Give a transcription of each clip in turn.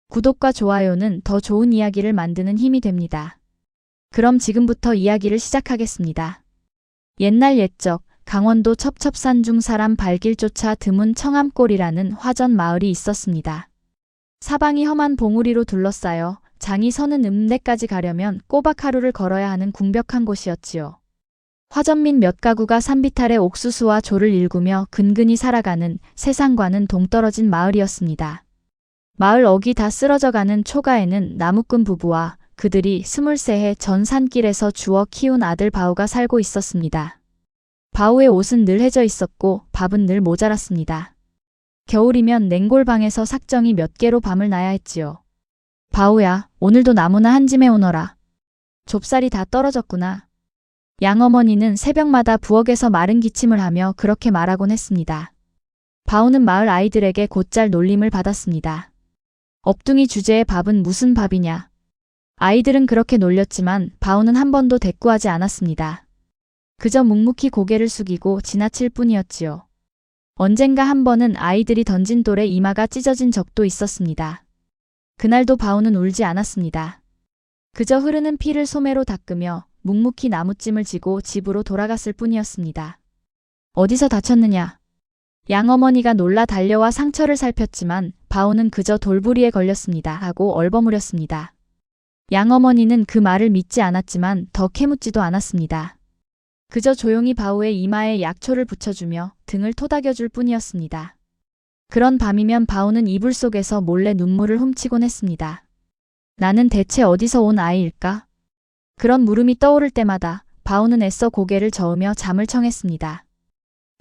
구독과 좋아요는 더 좋은 이야기를 만드는 힘이 됩니다. 그럼 지금부터 이야기를 시작하겠습니다. 옛날 옛적 강원도 첩첩산 중 사람 발길조차 드문 청암골이라는 화전 마을이 있었습니다. 사방이 험한 봉우리로 둘러싸여 장이 서는 읍내까지 가려면 꼬박 하루를 걸어야 하는 궁벽한 곳이었지요. 화전민 몇 가구가 산비탈에 옥수수와 조를 일구며 근근히 살아가는 세상과는 동떨어진 마을이었습니다. 마을 어귀 다 쓰러져가는 초가에는 나무꾼 부부와 그들이 23해 전 산길에서 주워 키운 아들 바우가 살고 있었습니다. 바우의 옷은 늘 해져 있었고 밥은 늘 모자랐습니다. 겨울이면 냉골방에서 삭정이 몇 개로 밤을 나야 했지요. 바우야, 오늘도 나무나 한 짐에 오너라. 좁쌀이 다 떨어졌구나. 양어머니는 새벽마다 부엌에서 마른 기침을 하며 그렇게 말하곤 했습니다. 바우는 마을 아이들에게 곧잘 놀림을 받았습니다. 업둥이 주제에 밥은 무슨 밥이냐. 아이들은 그렇게 놀렸지만 바우는 한 번도 대꾸하지 않았습니다. 그저 묵묵히 고개를 숙이고 지나칠 뿐이었지요. 언젠가 한 번은 아이들이 던진 돌에 이마가 찢어진 적도 있었습니다. 그날도 바우는 울지 않았습니다. 그저 흐르는 피를 소매로 닦으며 묵묵히 나무찜을 지고 집으로 돌아갔을 뿐이었습니다. 어디서 다쳤느냐? 양어머니가 놀라 달려와 상처를 살폈지만 바우는 그저 돌부리에 걸렸습니다 하고 얼버무렸습니다. 양어머니는 그 말을 믿지 않았지만 더 캐묻지도 않았습니다. 그저 조용히 바우의 이마에 약초를 붙여주며 등을 토닥여줄 뿐이었습니다. 그런 밤이면 바우는 이불 속에서 몰래 눈물을 훔치곤 했습니다. 나는 대체 어디서 온 아이일까? 그런 물음이 떠오를 때마다 바우는 애써 고개를 저으며 잠을 청했습니다.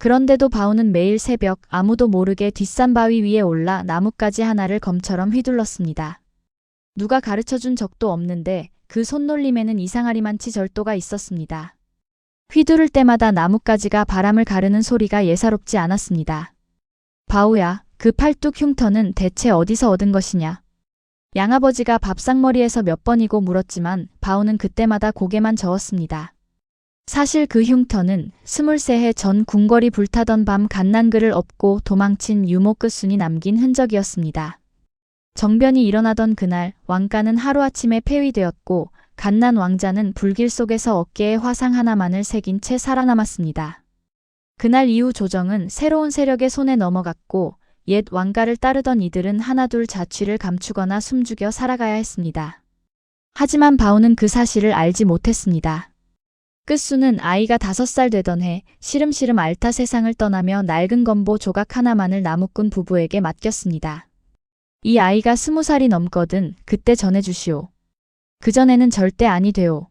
그런데도 바우는 매일 새벽 아무도 모르게 뒷산 바위 위에 올라 나뭇가지 하나를 검처럼 휘둘렀습니다. 누가 가르쳐준 적도 없는데 그 손놀림에는 이상하리만치 절도가 있었습니다. 휘두를 때마다 나뭇가지가 바람을 가르는 소리가 예사롭지 않았습니다. 바우야, 그 팔뚝 흉터는 대체 어디서 얻은 것이냐? 양아버지가 밥상머리에서 몇 번이고 물었지만 바우는 그때마다 고개만 저었습니다. 사실 그 흉터는 23해 전 궁궐이 불타던 밤 갓난글을 업고 도망친 유모 끝순이 남긴 흔적이었습니다. 정변이 일어나던 그날 왕가는 하루아침에 폐위되었고 갓난 왕자는 불길 속에서 어깨에 화상 하나만을 새긴 채 살아남았습니다. 그날 이후 조정은 새로운 세력의 손에 넘어갔고 옛 왕가를 따르던 이들은 하나둘 자취를 감추거나 숨죽여 살아가야 했습니다. 하지만 바우는 그 사실을 알지 못했습니다. 끝수는 아이가 5살 되던 해 시름시름 앓다 세상을 떠나며 낡은 건보 조각 하나만을 나무꾼 부부에게 맡겼습니다. 이 아이가 20살이 넘거든 그때 전해주시오. 그전에는 절대 아니 되오.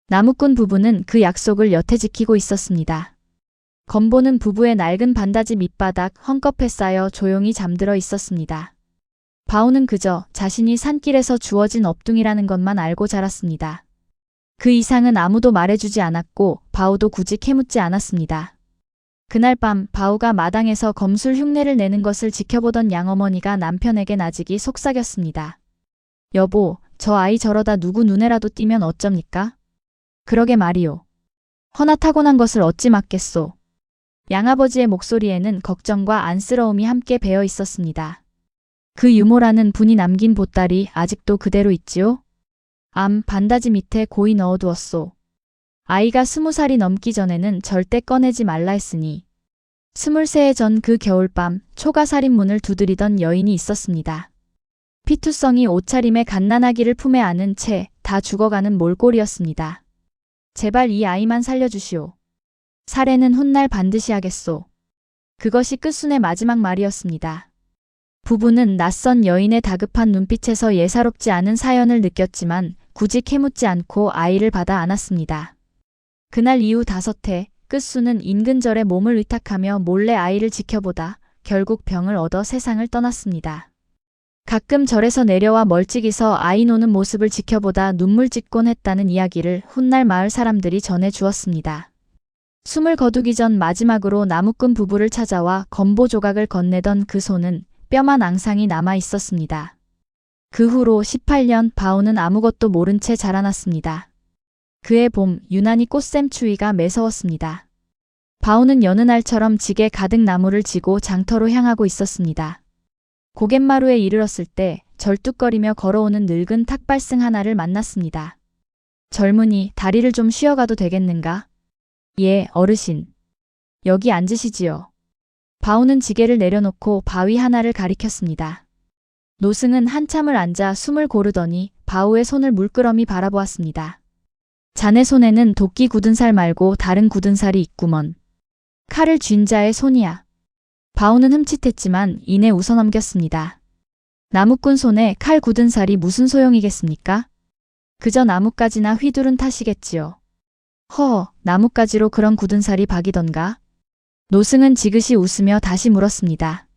나무꾼 부부는 그 약속을 여태 지키고 있었습니다. 건보는 부부의 낡은 반다지 밑바닥 헝겊에 쌓여 조용히 잠들어 있었습니다. 바우는 그저 자신이 산길에서 주워진 업둥이라는 것만 알고 자랐습니다. 그 이상은 아무도 말해주지 않았고 바우도 굳이 캐묻지 않았습니다. 그날 밤 바우가 마당에서 검술 흉내를 내는 것을 지켜보던 양어머니가 남편에게 나직이 속삭였습니다. 여보, 저 아이 저러다 누구 눈에라도 띄면 어쩝니까? 그러게 말이오. 허나 타고난 것을 어찌 막겠소. 양아버지의 목소리에는 걱정과 안쓰러움이 함께 배어 있었습니다. 그 유모라는 분이 남긴 보따리 아직도 그대로 있지요? 암 반다지 밑에 고이 넣어두었소. 아이가 20살이 넘기 전에는 절대 꺼내지 말라 했으니. 23해 전 그 겨울밤 초가살인문을 두드리던 여인이 있었습니다. 피투성이 옷차림에 갓난아기를 품에 안은 채 다 죽어가는 몰골이었습니다. 제발 이 아이만 살려주시오. 살해는 훗날 반드시 하겠소. 그것이 끝순의 마지막 말이었습니다. 부부는 낯선 여인의 다급한 눈빛에서 예사롭지 않은 사연을 느꼈지만 굳이 캐묻지 않고 아이를 받아 안았습니다. 그날 이후 5해 끝수는 인근 절에 몸을 의탁하며 몰래 아이를 지켜보다 결국 병을 얻어 세상을 떠났습니다. 가끔 절에서 내려와 멀찍이서 아이 노는 모습을 지켜보다 눈물 짓곤 했다는 이야기를 훗날 마을 사람들이 전해 주었습니다. 숨을 거두기 전 마지막으로 나무꾼 부부를 찾아와 건보 조각을 건네던 그 손은 뼈만 앙상이 남아 있었습니다. 그 후로 18년 바우는 아무것도 모른 채 자라났습니다. 그해 봄 유난히 꽃샘 추위가 매서웠습니다. 바우는 여느 날처럼 지게 가득 나무를 지고 장터로 향하고 있었습니다. 고갯마루에 이르렀을 때 절뚝거리며 걸어오는 늙은 탁발승 하나를 만났습니다. 젊은이, 다리를 좀 쉬어가도 되겠는가? 예, 어르신. 여기 앉으시지요. 바오는 지게를 내려놓고 바위 하나를 가리켰습니다. 노승은 한참을 앉아 숨을 고르더니 바오의 손을 물끄러미 바라보았습니다. 자네 손에는 도끼 굳은 살 말고 다른 굳은 살이 있구먼. 칼을 쥔 자의 손이야. 바오는 흠칫했지만 이내 웃어넘겼습니다. 나무꾼 손에 칼 굳은 살이 무슨 소용이겠습니까? 그저 나뭇가지나 휘두른 탓이겠지요. 허, 나뭇가지로 그런 굳은 살이 박이던가? 노승은 지그시 웃으며 다시 물었습니다.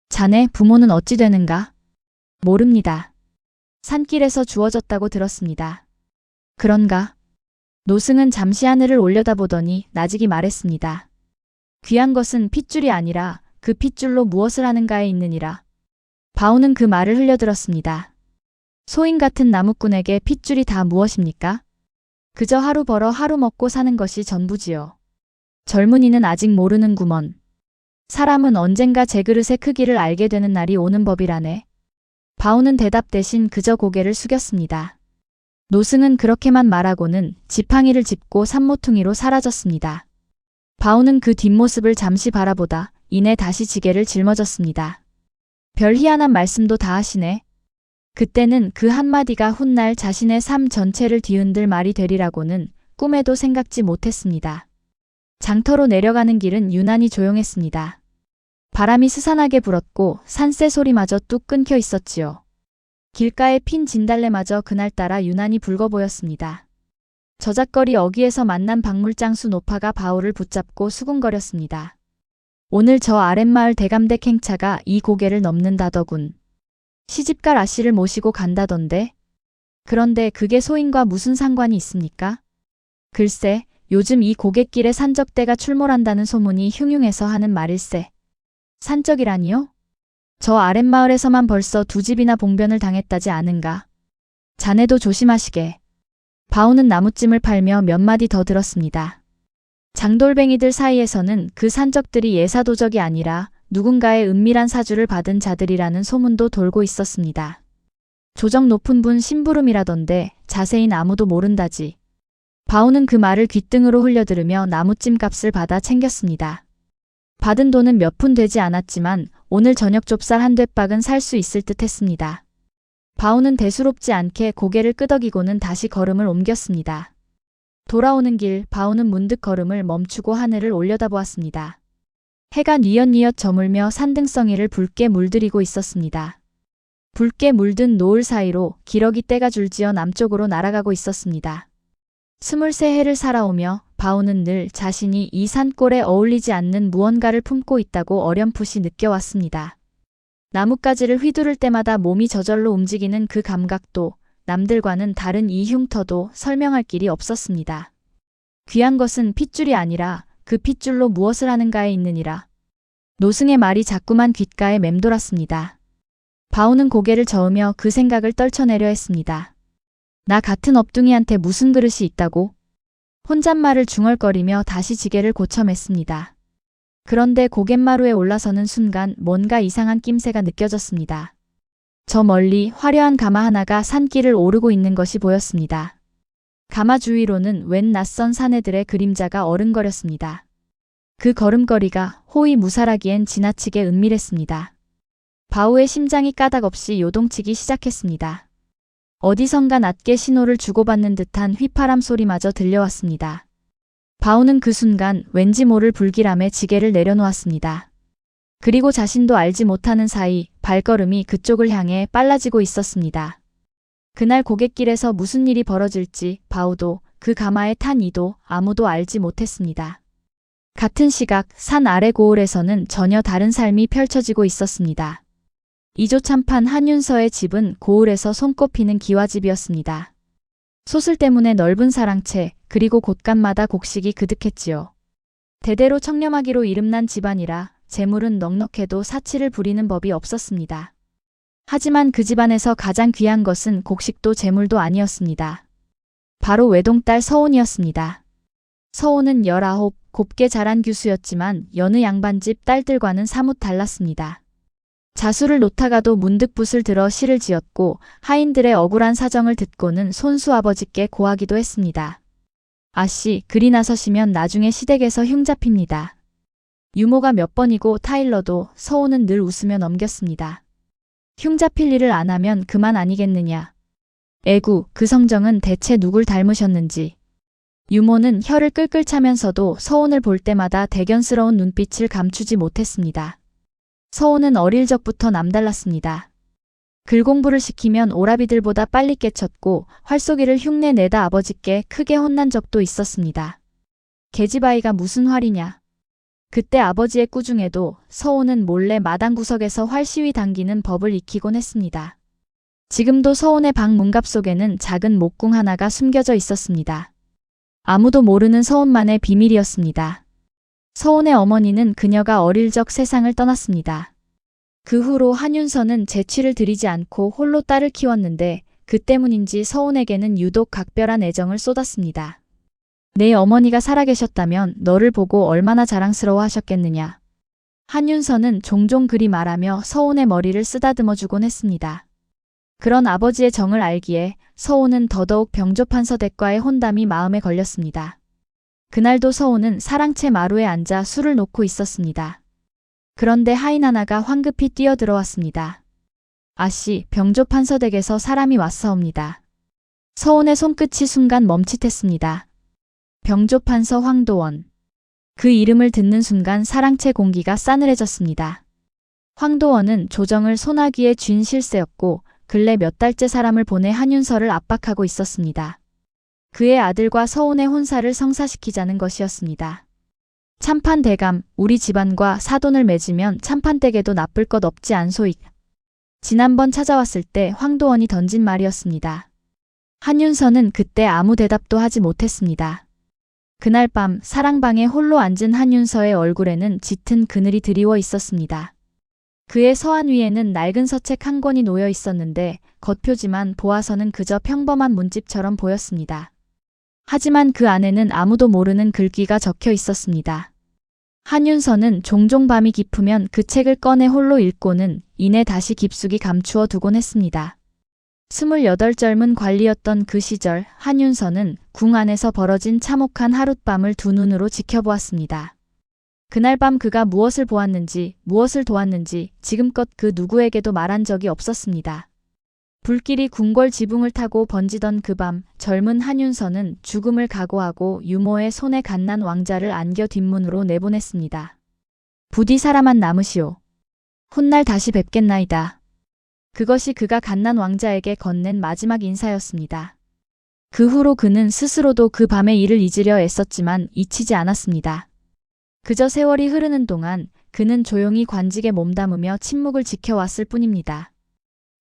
자네 부모는 어찌 되는가? 모릅니다. 산길에서 주워졌다고 들었습니다. 그런가? 노승은 잠시 하늘을 올려다보더니 나직이 말했습니다. 귀한 것은 핏줄이 아니라 그 핏줄로 무엇을 하는가에 있느니라. 바오는 그 말을 흘려들었습니다. 소인 같은 나무꾼에게 핏줄이 다 무엇입니까? 그저 하루 벌어 하루 먹고 사는 것이 전부지요. 젊은이는 아직 모르는구먼. 사람은 언젠가 제 그릇의 크기를 알게 되는 날이 오는 법이라네. 바오는 대답 대신 그저 고개를 숙였습니다. 노승은 그렇게만 말하고는 지팡이를 짚고 산모퉁이로 사라졌습니다. 바오는 그 뒷모습을 잠시 바라보다 이내 다시 지게를 짊어졌습니다. 별 희한한 말씀도 다 하시네. 그때는 그 한마디가 훗날 자신의 삶 전체를 뒤흔들 말이 되리라고는 꿈에도 생각지 못했습니다. 장터로 내려가는 길은 유난히 조용했습니다. 바람이 스산하게 불었고 산새 소리마저 뚝 끊겨 있었지요. 길가에 핀 진달래마저 그날따라 유난히 붉어 보였습니다. 저작거리 어귀에서 만난 박물장수 노파가 바오를 붙잡고 수군거렸습니다. 오늘 저 아랫마을 대감댁 행차가 이 고개를 넘는다더군. 시집갈 아씨를 모시고 간다던데? 그런데 그게 소인과 무슨 상관이 있습니까? 글쎄, 요즘 이 고갯길에 산적대가 출몰한다는 소문이 흉흉해서 하는 말일세. 산적이라니요? 저 아랫마을에서만 벌써 2집이나 봉변을 당했다지 않은가? 자네도 조심하시게. 바오는 나무찜을 팔며 몇 마디 더 들었습니다. 장돌뱅이들 사이에서는 그 산적들이 예사도적이 아니라 누군가의 은밀한 사주를 받은 자들이라는 소문도 돌고 있었습니다. 조적 높은 분 심부름이라던데 자세히는 아무도 모른다지. 바오는 그 말을 귓등으로 흘려들으며 나무찜 값을 받아 챙겼습니다. 받은 돈은 몇 푼 되지 않았지만 오늘 저녁 좁쌀 한 뙑박은 살 수 있을 듯 했습니다. 바오는 대수롭지 않게 고개를 끄덕이고는 다시 걸음을 옮겼습니다. 돌아오는 길 바오는 문득 걸음을 멈추고 하늘을 올려다보았습니다. 해가 뉘엿뉘엿 저물며 산등성이를 붉게 물들이고 있었습니다. 붉게 물든 노을 사이로 기러기 떼가 줄지어 남쪽으로 날아가고 있었습니다. 23해를 살아오며 바오는 늘 자신이 이 산골에 어울리지 않는 무언가를 품고 있다고 어렴풋이 느껴왔습니다. 나뭇가지를 휘두를 때마다 몸이 저절로 움직이는 그 감각도 남들과는 다른 이 흉터도 설명할 길이 없었습니다. 귀한 것은 핏줄이 아니라 그 핏줄로 무엇을 하는가에 있느니라. 노승의 말이 자꾸만 귓가에 맴돌았습니다. 바오는 고개를 저으며 그 생각을 떨쳐내려 했습니다. 나 같은 업둥이한테 무슨 그릇이 있다고? 혼잣말을 중얼거리며 다시 지게를 고쳐맸습니다. 그런데 고갯마루에 올라서는 순간 뭔가 이상한 낌새가 느껴졌습니다. 저 멀리 화려한 가마 하나가 산길을 오르고 있는 것이 보였습니다. 가마 주위로는 웬 낯선 사내들의 그림자가 어른거렸습니다. 그 걸음걸이가 호위 무사라기엔 지나치게 은밀했습니다. 바오의 심장이 까닭없이 요동치기 시작했습니다. 어디선가 낮게 신호를 주고받는 듯한 휘파람 소리마저 들려왔습니다. 바오는 그 순간 왠지 모를 불길함에 지게를 내려놓았습니다. 그리고 자신도 알지 못하는 사이 발걸음이 그쪽을 향해 빨라지고 있었습니다. 그날 고갯길에서 무슨 일이 벌어질지 바오도 그 가마에 탄 이도 아무도 알지 못했습니다. 같은 시각 산 아래 고을에서는 전혀 다른 삶이 펼쳐지고 있었습니다. 이조참판 한윤서의 집은 고을에서 손꼽히는 기와집이었습니다. 소슬 때문에 넓은 사랑채 그리고 곳간마다 곡식이 그득했지요. 대대로 청렴하기로 이름난 집안이라 재물은 넉넉해도 사치를 부리는 법이 없었습니다. 하지만 그 집안에서 가장 귀한 것은 곡식도 재물도 아니었습니다. 바로 외동딸 서온이었습니다. 서온은 19, 곱게 자란 규수였지만 여느 양반집 딸들과는 사뭇 달랐습니다. 자수를 놓다가도 문득 붓을 들어 시를 지었고 하인들의 억울한 사정을 듣고는 손수 아버지께 고하기도 했습니다. 아씨, 그리 나서시면 나중에 시댁에서 흉 잡힙니다. 유모가 몇 번이고 타일러도 서호는 늘 웃으며 넘겼습니다. 흉 잡힐 일을 안 하면 그만 아니겠느냐. 에구, 그 성정은 대체 누굴 닮으셨는지. 유모는 혀를 끌끌 차면서도 서온을 볼 때마다 대견스러운 눈빛을 감추지 못했습니다. 서온은 어릴 적부터 남달랐습니다. 글 공부를 시키면 오라비들보다 빨리 깨쳤고 활쏘기를 흉내 내다 아버지께 크게 혼난 적도 있었습니다. 계집아이가 무슨 활이냐. 그때 아버지의 꾸중에도 서온은 몰래 마당 구석에서 활시위 당기는 법을 익히곤 했습니다. 지금도 서온의 방 문갑 속에는 작은 목궁 하나가 숨겨져 있었습니다. 아무도 모르는 서온만의 비밀이었습니다. 서온의 어머니는 그녀가 어릴 적 세상을 떠났습니다. 그 후로 한윤서는 재취를 들이지 않고 홀로 딸을 키웠는데 그 때문인지 서온에게는 유독 각별한 애정을 쏟았습니다. 내 어머니가 살아계셨다면 너를 보고 얼마나 자랑스러워 하셨겠느냐. 한윤서는 종종 그리 말하며 서온의 머리를 쓰다듬어 주곤 했습니다. 그런 아버지의 정을 알기에 서온은 더더욱 병조판서댁과의 혼담이 마음에 걸렸습니다. 그날도 서온은 사랑채 마루에 앉아 술을 놓고 있었습니다. 그런데 하인 하나가 황급히 뛰어들어왔습니다. 아씨, 병조판서댁에서 사람이 왔사옵니다. 서온의 손끝이 순간 멈칫했습니다. 병조판서 황도원. 그 이름을 듣는 순간 사랑채 공기가 싸늘해졌습니다. 황도원은 조정을 소나기에 쥔 실세였고 근래 몇 달째 사람을 보내 한윤서를 압박하고 있었습니다. 그의 아들과 서온의 혼사를 성사시키자는 것이었습니다. 참판대감, 우리 집안과 사돈을 맺으면 참판댁에도 나쁠 것 없지 않소이까. 지난번 찾아왔을 때 황도원이 던진 말이었습니다. 한윤서는 그때 아무 대답도 하지 못했습니다. 그날 밤 사랑방에 홀로 앉은 한윤서의 얼굴에는 짙은 그늘이 드리워 있었습니다. 그의 서한 위에는 낡은 서책 한 권이 놓여 있었는데 겉표지만 보아서는 그저 평범한 문집처럼 보였습니다. 하지만 그 안에는 아무도 모르는 글귀가 적혀 있었습니다. 한윤서는 종종 밤이 깊으면 그 책을 꺼내 홀로 읽고는 이내 다시 깊숙이 감추어 두곤 했습니다. 28 젊은 관리였던 그 시절 한윤서는 궁 안에서 벌어진 참혹한 하룻밤을 두 눈으로 지켜보았습니다. 그날 밤 그가 무엇을 보았는지, 무엇을 도왔는지 지금껏 그 누구에게도 말한 적이 없었습니다. 불길이 궁궐 지붕을 타고 번지던 그 밤 젊은 한윤서는 죽음을 각오하고 유모의 손에 갓난 왕자를 안겨 뒷문으로 내보냈습니다. 부디 사람만 남으시오. 훗날 다시 뵙겠나이다. 그것이 그가 갓난 왕자에게 건넨 마지막 인사였습니다. 그 후로 그는 스스로도 그 밤의 일을 잊으려 애썼지만 잊히지 않았습니다. 그저 세월이 흐르는 동안 그는 조용히 관직에 몸담으며 침묵을 지켜왔을 뿐입니다.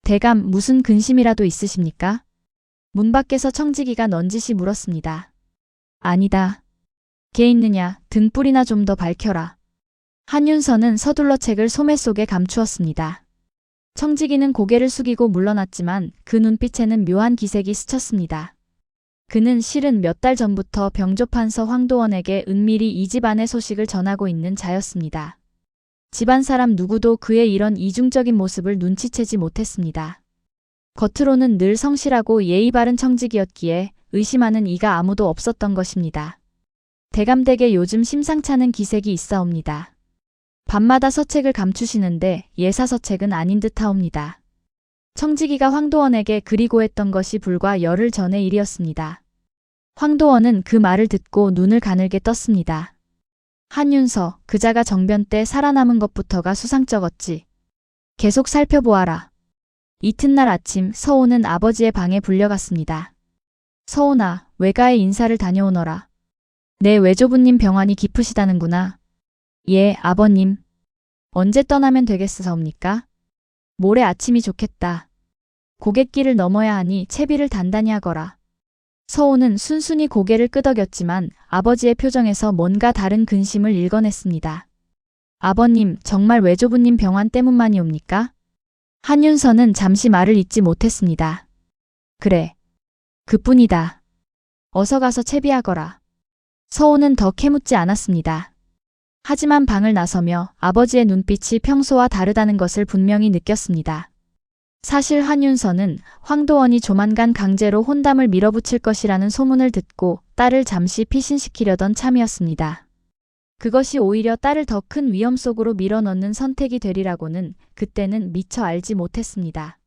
대감, 무슨 근심이라도 있으십니까? 문 밖에서 청지기가 넌지시 물었습니다. 아니다. 개 있느냐, 등불이나 좀 더 밝혀라. 한윤서는 서둘러 책을 소매 속에 감추었습니다. 청지기는 고개를 숙이고 물러났지만 그 눈빛에는 묘한 기색이 스쳤습니다. 그는 실은 몇 달 전부터 병조판서 황도원에게 은밀히 이 집안의 소식을 전하고 있는 자였습니다. 집안 사람 누구도 그의 이런 이중적인 모습을 눈치채지 못했습니다. 겉으로는 늘 성실하고 예의 바른 청직이었기에 의심하는 이가 아무도 없었던 것입니다. 대감댁에 요즘 심상찮은 기색이 있사옵니다. 밤마다 서책을 감추시는데 예사서책은 아닌 듯하옵니다. 청지기가 황도원에게 그리고 했던 것이 불과 열흘 전의 일이었습니다. 황도원은 그 말을 듣고 눈을 가늘게 떴습니다. 한윤서, 그자가 정변 때 살아남은 것부터가 수상쩍었지. 계속 살펴보아라. 이튿날 아침 서온은 아버지의 방에 불려갔습니다. 서온아, 외가에 인사를 다녀오너라. 내 외조부님 병환이 깊으시다는구나. 예, 아버님. 언제 떠나면 되겠사옵니까? 모레 아침이 좋겠다. 고갯길을 넘어야 하니 채비를 단단히 하거라. 서온은 순순히 고개를 끄덕였지만 아버지의 표정에서 뭔가 다른 근심을 읽어냈습니다. 아버님, 정말 외조부님 병환 때문만이옵니까? 한윤서는 잠시 말을 잇지 못했습니다. 그래. 그뿐이다. 어서 가서 채비하거라. 서온은 더 캐묻지 않았습니다. 하지만 방을 나서며 아버지의 눈빛이 평소와 다르다는 것을 분명히 느꼈습니다. 사실 한윤서는 황도원이 조만간 강제로 혼담을 밀어붙일 것이라는 소문을 듣고 딸을 잠시 피신시키려던 참이었습니다. 그것이 오히려 딸을 더 큰 위험 속으로 밀어넣는 선택이 되리라고는 그때는 미처 알지 못했습니다.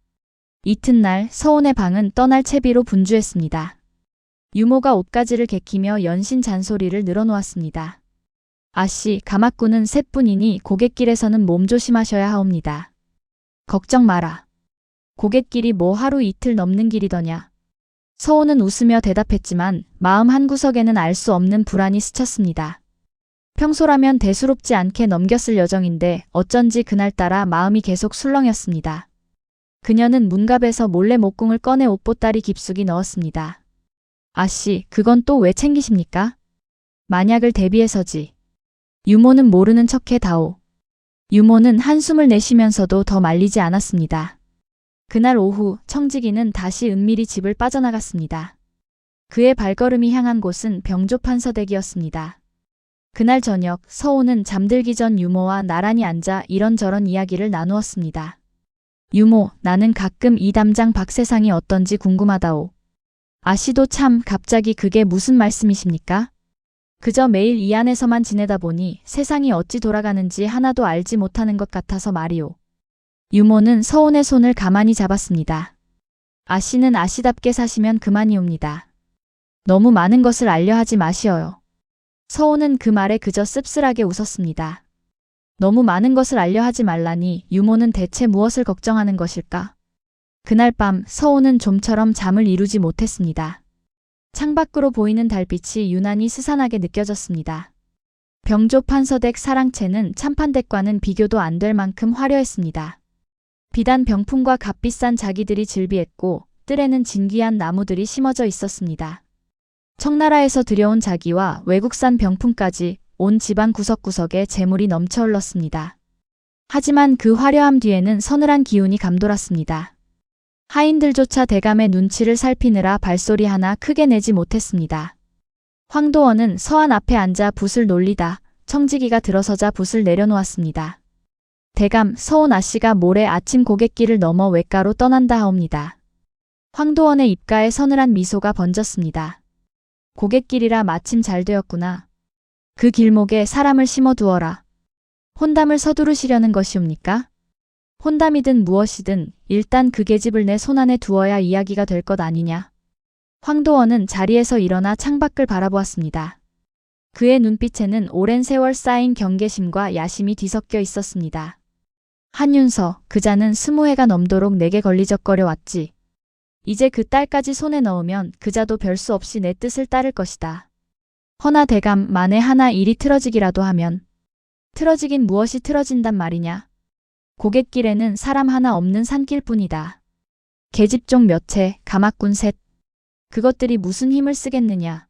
이튿날 서온의 방은 떠날 채비로 분주했습니다. 유모가 옷가지를 개키며 연신 잔소리를 늘어놓았습니다. 아씨, 가마꾼은 셋뿐이니 고갯길에서는 몸조심하셔야 하옵니다. 걱정 마라. 고갯길이 뭐 하루 이틀 넘는 길이더냐. 서온은 웃으며 대답했지만 마음 한구석에는 알 수 없는 불안이 스쳤습니다. 평소라면 대수롭지 않게 넘겼을 여정인데 어쩐지 그날따라 마음이 계속 술렁였습니다. 그녀는 문갑에서 몰래 목궁을 꺼내 옷보따리 깊숙이 넣었습니다. 아씨, 그건 또 왜 챙기십니까? 만약을 대비해서지. 유모는 모르는 척해다오. 유모는 한숨을 내쉬면서도 더 말리지 않았습니다. 그날 오후 청지기는 다시 은밀히 집을 빠져나갔습니다. 그의 발걸음이 향한 곳은 병조판서댁이었습니다. 그날 저녁 서온은 잠들기 전 유모와 나란히 앉아 이런저런 이야기를 나누었습니다. 유모, 나는 가끔 이 담장 박세상이 어떤지 궁금하다오. 아씨도 참 갑자기 그게 무슨 말씀이십니까? 그저 매일 이 안에서만 지내다 보니 세상이 어찌 돌아가는지 하나도 알지 못하는 것 같아서 말이오. 유모는 서온의 손을 가만히 잡았습니다. 아씨는 아씨답게 사시면 그만이옵니다. 너무 많은 것을 알려 하지 마시어요. 서온은 그 말에 그저 씁쓸하게 웃었습니다. 너무 많은 것을 알려 하지 말라니 유모는 대체 무엇을 걱정하는 것일까? 그날 밤 서온은 좀처럼 잠을 이루지 못했습니다. 창밖으로 보이는 달빛이 유난히 스산하게 느껴졌습니다. 병조판서댁 사랑채는 참판댁과는 비교도 안 될 만큼 화려했습니다. 비단 병풍과 값비싼 자기들이 즐비했고 뜰에는 진귀한 나무들이 심어져 있었습니다. 청나라에서 들여온 자기와 외국산 병풍까지 온 집안 구석구석에 재물이 넘쳐 흘렀습니다. 하지만 그 화려함 뒤에는 서늘한 기운이 감돌았습니다. 하인들조차 대감의 눈치를 살피느라 발소리 하나 크게 내지 못했습니다. 황도원은 서안 앞에 앉아 붓을 놀리다 청지기가 들어서자 붓을 내려놓았습니다. 대감, 서온 아씨가 모레 아침 고갯길을 넘어 외가로 떠난다 하옵니다. 황도원의 입가에 서늘한 미소가 번졌습니다. 고갯길이라 마침 잘 되었구나. 그 길목에 사람을 심어두어라. 혼담을 서두르시려는 것이옵니까? 혼담이든 무엇이든 일단 그 계집을 내 손안에 두어야 이야기가 될 것 아니냐. 황도원은 자리에서 일어나 창밖을 바라보았습니다. 그의 눈빛에는 오랜 세월 쌓인 경계심과 야심이 뒤섞여 있었습니다. 한윤서, 그자는 20해가 넘도록 내게 걸리적거려 왔지. 이제 그 딸까지 손에 넣으면 그자도 별수 없이 내 뜻을 따를 것이다. 허나 대감, 만에 하나 일이 틀어지기라도 하면. 틀어지긴 무엇이 틀어진단 말이냐. 고갯길에는 사람 하나 없는 산길뿐이다. 계집종 몇 채, 가마꾼 셋. 그것들이 무슨 힘을 쓰겠느냐.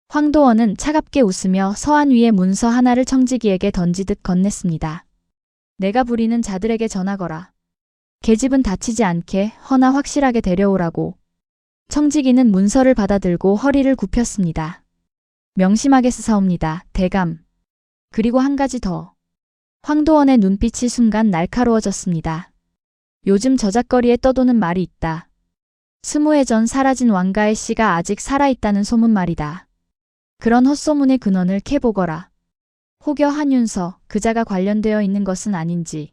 황도원은 차갑게 웃으며 서안 위에 문서 하나를 청지기에게 던지듯 건넸습니다. 내가 부리는 자들에게 전하거라. 계집은 다치지 않게 허나 확실하게 데려오라고. 청지기는 문서를 받아들고 허리를 굽혔습니다. 명심하게 쓰사옵니다, 대감. 그리고 한 가지 더. 황도원의 눈빛이 순간 날카로워졌습니다. 요즘 저작거리에 떠도는 말이 있다. 20해 전 사라진 왕가의 씨가 아직 살아있다는 소문 말이다. 그런 헛소문의 근원을 캐보거라. 혹여 한윤서, 그자가 관련되어 있는 것은 아닌지.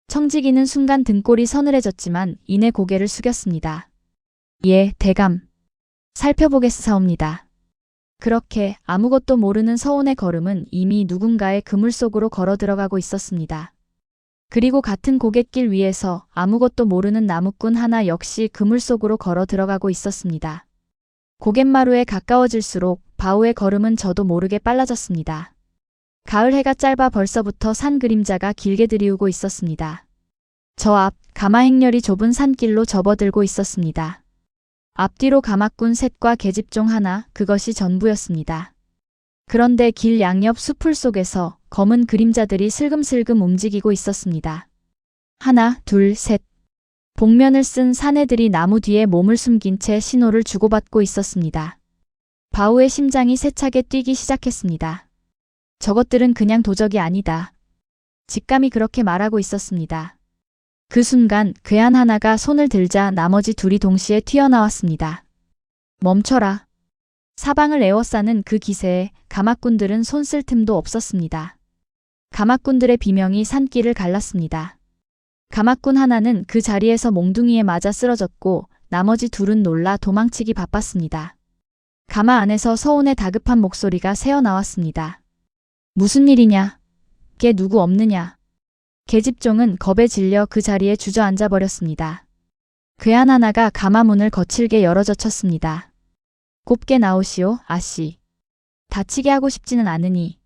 청지기는 순간 등골이 서늘해졌지만 이내 고개를 숙였습니다. 예, 대감. 살펴보겠사옵니다. 그렇게 아무것도 모르는 서온의 걸음은 이미 누군가의 그물 속으로 걸어 들어가고 있었습니다. 그리고 같은 고갯길 위에서 아무것도 모르는 나무꾼 하나 역시 그물 속으로 걸어 들어가고 있었습니다. 고갯마루에 가까워질수록 바우의 걸음은 저도 모르게 빨라졌습니다. 가을 해가 짧아 벌써부터 산 그림자가 길게 들이우고 있었습니다. 저 앞 가마행렬이 좁은 산길로 접어들고 있었습니다. 앞뒤로 가마꾼 셋과 계집종 하나, 그것이 전부였습니다. 그런데 길 양옆 수풀 속에서 검은 그림자들이 슬금슬금 움직이고 있었습니다. 하나, 둘, 셋. 복면을 쓴 사내들이 나무 뒤에 몸을 숨긴 채 신호를 주고받고 있었습니다. 바우의 심장이 세차게 뛰기 시작했습니다. 저것들은 그냥 도적이 아니다. 직감이 그렇게 말하고 있었습니다. 그 순간 괴한 하나가 손을 들자 나머지 둘이 동시에 튀어나왔습니다. 멈춰라. 사방을 에워싸는 그 기세에 가마꾼들은 손 쓸 틈도 없었습니다. 가마꾼들의 비명이 산길을 갈랐습니다. 가마꾼 하나는 그 자리에서 몽둥이에 맞아 쓰러졌고 나머지 둘은 놀라 도망치기 바빴습니다. 가마 안에서 서운의 다급한 목소리가 새어나왔습니다. 무슨 일이냐? 걔 누구 없느냐? 계집종은 겁에 질려 그 자리에 주저앉아 버렸습니다. 괴한 하나가 가마 문을 거칠게 열어젖혔습니다. 곱게 나오시오, 아씨. 다치게 하고 싶지는 않으니.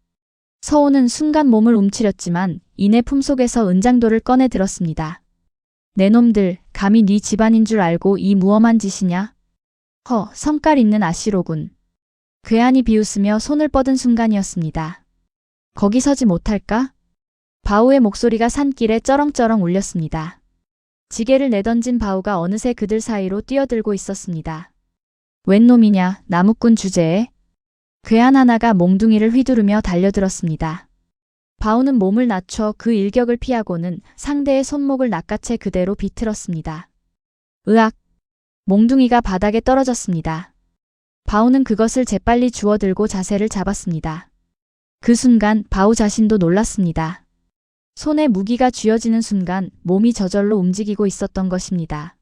서호는 순간 몸을 움츠렸지만 이내 품속에서 은장도를 꺼내 들었습니다. 내 놈들, 감히 네 집안인 줄 알고 이 무엄한 짓이냐? 성깔 있는 아씨로군. 괴한이 비웃으며 손을 뻗은 순간이었습니다. 거기 서지 못할까? 바우의 목소리가 산길에 쩌렁쩌렁 울렸습니다. 지게를 내던진 바우가 어느새 그들 사이로 뛰어들고 있었습니다. 웬 놈이냐, 나무꾼 주제에? 괴한 하나가 몽둥이를 휘두르며 달려들었습니다. 바우는 몸을 낮춰 그 일격을 피하고는 상대의 손목을 낚아채 그대로 비틀었습니다. 으악! 몽둥이가 바닥에 떨어졌습니다. 바우는 그것을 재빨리 주워들고 자세를 잡았습니다. 그 순간 바우 자신도 놀랐습니다. 손에 무기가 쥐어지는 순간 몸이 저절로 움직이고 있었던 것입니다.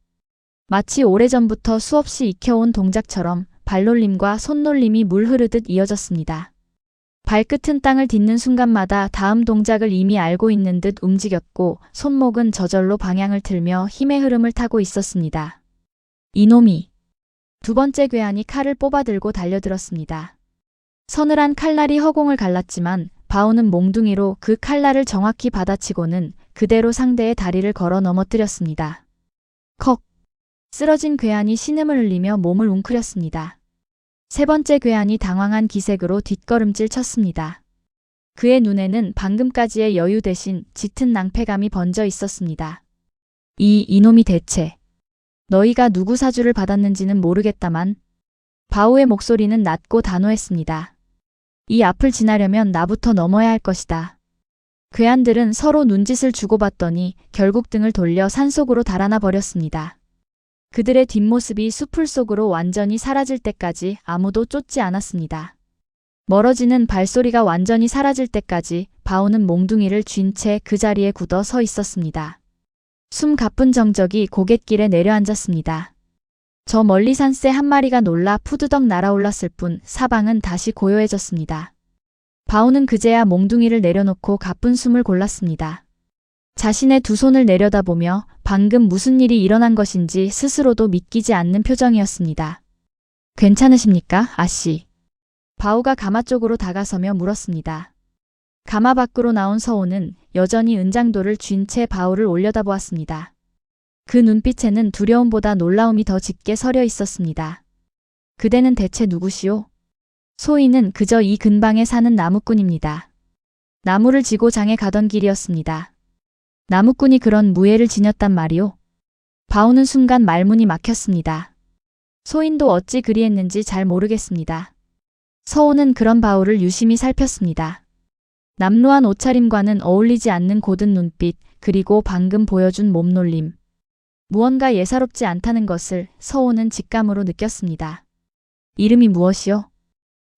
마치 오래전부터 수없이 익혀온 동작처럼 발놀림과 손놀림이 물 흐르듯 이어졌습니다. 발끝은 땅을 딛는 순간마다 다음 동작을 이미 알고 있는 듯 움직였고 손목은 저절로 방향을 틀며 힘의 흐름을 타고 있었습니다. 이놈이! 두 번째 괴한이 칼을 뽑아들고 달려들었습니다. 서늘한 칼날이 허공을 갈랐지만 바우는 몽둥이로 그 칼날을 정확히 받아치고는 그대로 상대의 다리를 걸어 넘어뜨렸습니다. 컥! 쓰러진 괴한이 신음을 흘리며 몸을 웅크렸습니다. 세 번째 괴한이 당황한 기색으로 뒷걸음질 쳤습니다. 그의 눈에는 방금까지의 여유 대신 짙은 낭패감이 번져 있었습니다. 이놈이 대체 너희가 누구 사주를 받았는지는 모르겠다만 바우의 목소리는 낮고 단호했습니다. 이 앞을 지나려면 나부터 넘어야 할 것이다. 괴한들은 서로 눈짓을 주고받더니 결국 등을 돌려 산속으로 달아나 버렸습니다. 그들의 뒷모습이 수풀 속으로 완전히 사라질 때까지 아무도 쫓지 않았습니다. 멀어지는 발소리가 완전히 사라질 때까지 바우는 몽둥이를 쥔 채 그 자리에 굳어 서 있었습니다. 숨 가쁜 정적이 고갯길에 내려앉았습니다. 저 멀리 산새 한 마리가 놀라 푸드덕 날아올랐을 뿐 사방은 다시 고요해졌습니다. 바우는 그제야 몽둥이를 내려놓고 가쁜 숨을 골랐습니다. 자신의 두 손을 내려다보며 방금 무슨 일이 일어난 것인지 스스로도 믿기지 않는 표정이었습니다. 괜찮으십니까, 아씨? 바우가 가마 쪽으로 다가서며 물었습니다. 가마 밖으로 나온 서호는 여전히 은장도를 쥔 채 바우를 올려다보았습니다. 그 눈빛에는 두려움보다 놀라움이 더 짙게 서려 있었습니다. 그대는 대체 누구시오? 소인은 그저 이 근방에 사는 나무꾼입니다. 나무를 지고 장에 가던 길이었습니다. 나무꾼이 그런 무예를 지녔단 말이오? 바우는 순간 말문이 막혔습니다. 소인도 어찌 그리했는지 잘 모르겠습니다. 서호는 그런 바우를 유심히 살폈습니다. 남루한 옷차림과는 어울리지 않는 고든 눈빛, 그리고 방금 보여준 몸놀림. 무언가 예사롭지 않다는 것을 서호는 직감으로 느꼈습니다. 이름이 무엇이오?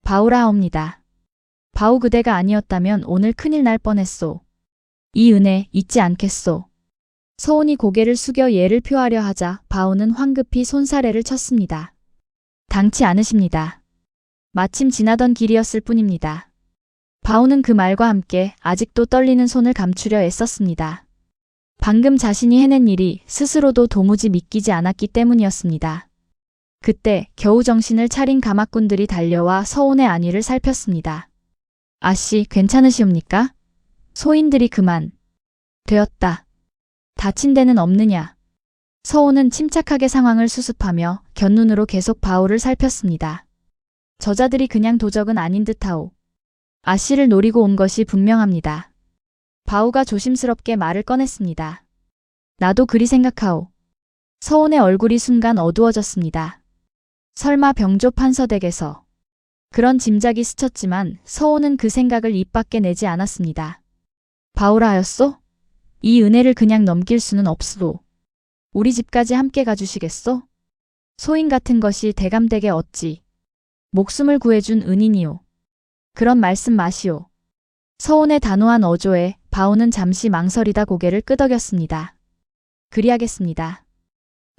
바우라 하옵니다. 바우 그대가 아니었다면 오늘 큰일 날 뻔했소. 이 은혜 잊지 않겠소. 서온이 고개를 숙여 예를 표하려 하자 바우는 황급히 손사래를 쳤습니다. 당치 않으십니다. 마침 지나던 길이었을 뿐입니다. 바우는 그 말과 함께 아직도 떨리는 손을 감추려 애썼습니다. 방금 자신이 해낸 일이 스스로도 도무지 믿기지 않았기 때문이었습니다. 그때 겨우 정신을 차린 가마꾼들이 달려와 서온의 안위를 살폈습니다. 아씨, 괜찮으시옵니까? 소인들이 그만. 되었다. 다친 데는 없느냐? 서온은 침착하게 상황을 수습하며 곁눈으로 계속 바우를 살폈습니다. 저자들이 그냥 도적은 아닌 듯하오. 아씨를 노리고 온 것이 분명합니다. 바우가 조심스럽게 말을 꺼냈습니다. 나도 그리 생각하오. 서온의 얼굴이 순간 어두워졌습니다. 설마 병조 판서댁에서 그런 짐작이 스쳤지만 서호는 그 생각을 입 밖에 내지 않았습니다. 바오라 하였소? 이 은혜를 그냥 넘길 수는 없소. 우리 집까지 함께 가주시겠소? 소인 같은 것이 대감되게 어찌. 목숨을 구해준 은인이오. 그런 말씀 마시오. 서온의 단호한 어조에 바오는 잠시 망설이다 고개를 끄덕였습니다. 그리하겠습니다.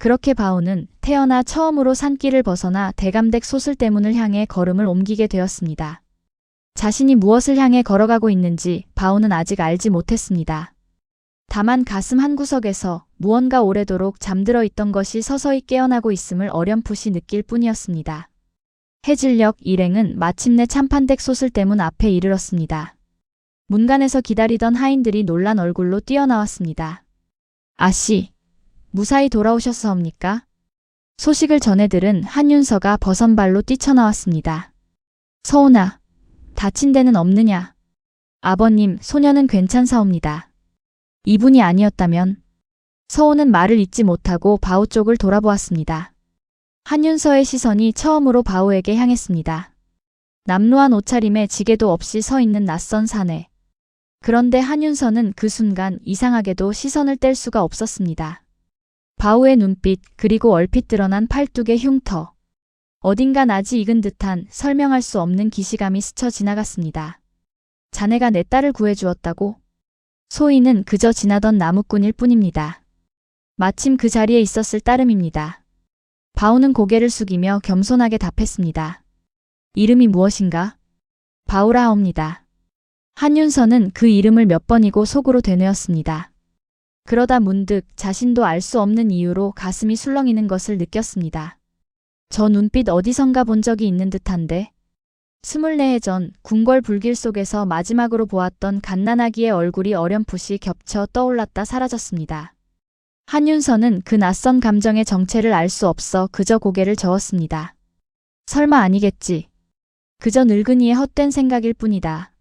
그렇게 바오는 태어나 처음으로 산길을 벗어나 대감댁 소슬대문을 향해 걸음을 옮기게 되었습니다. 자신이 무엇을 향해 걸어가고 있는지 바오는 아직 알지 못했습니다. 다만 가슴 한구석에서 무언가 오래도록 잠들어 있던 것이 서서히 깨어나고 있음을 어렴풋이 느낄 뿐이었습니다. 해질녘 일행은 마침내 참판댁 소슬대문 앞에 이르렀습니다. 문간에서 기다리던 하인들이 놀란 얼굴로 뛰어나왔습니다. 아씨, 무사히 돌아오셨사옵니까? 소식을 전해 들은 한윤서가 버선발로 뛰쳐나왔습니다. 서온아, 다친 데는 없느냐? 아버님, 소녀는 괜찮사옵니다. 이분이 아니었다면? 서온은 말을 잇지 못하고 바오 쪽을 돌아보았습니다. 한윤서의 시선이 처음으로 바오에게 향했습니다. 남루한 옷차림에 지게도 없이 서 있는 낯선 사내. 그런데 한윤서는 그 순간 이상하게도 시선을 뗄 수가 없었습니다. 바오의 눈빛, 그리고 얼핏 드러난 팔뚝의 흉터. 어딘가 낯이 익은 듯한 설명할 수 없는 기시감이 스쳐 지나갔습니다. 자네가 내 딸을 구해주었다고? 소인은 그저 지나던 나무꾼일 뿐입니다. 마침 그 자리에 있었을 따름입니다. 바오는 고개를 숙이며 겸손하게 답했습니다. 이름이 무엇인가? 바오라 하옵니다. 한윤서는 그 이름을 몇 번이고 속으로 되뇌었습니다. 그러다 문득 자신도 알 수 없는 이유로 가슴이 술렁이는 것을 느꼈습니다. 저 눈빛 어디선가 본 적이 있는 듯한데. 24해 전 궁궐 불길 속에서 마지막으로 보았던 갓난아기의 얼굴이 어렴풋이 겹쳐 떠올랐다 사라졌습니다. 한윤서는 그 낯선 감정의 정체를 알 수 없어 그저 고개를 저었습니다. 설마 아니겠지. 그저 늙은이의 헛된 생각일 뿐이다.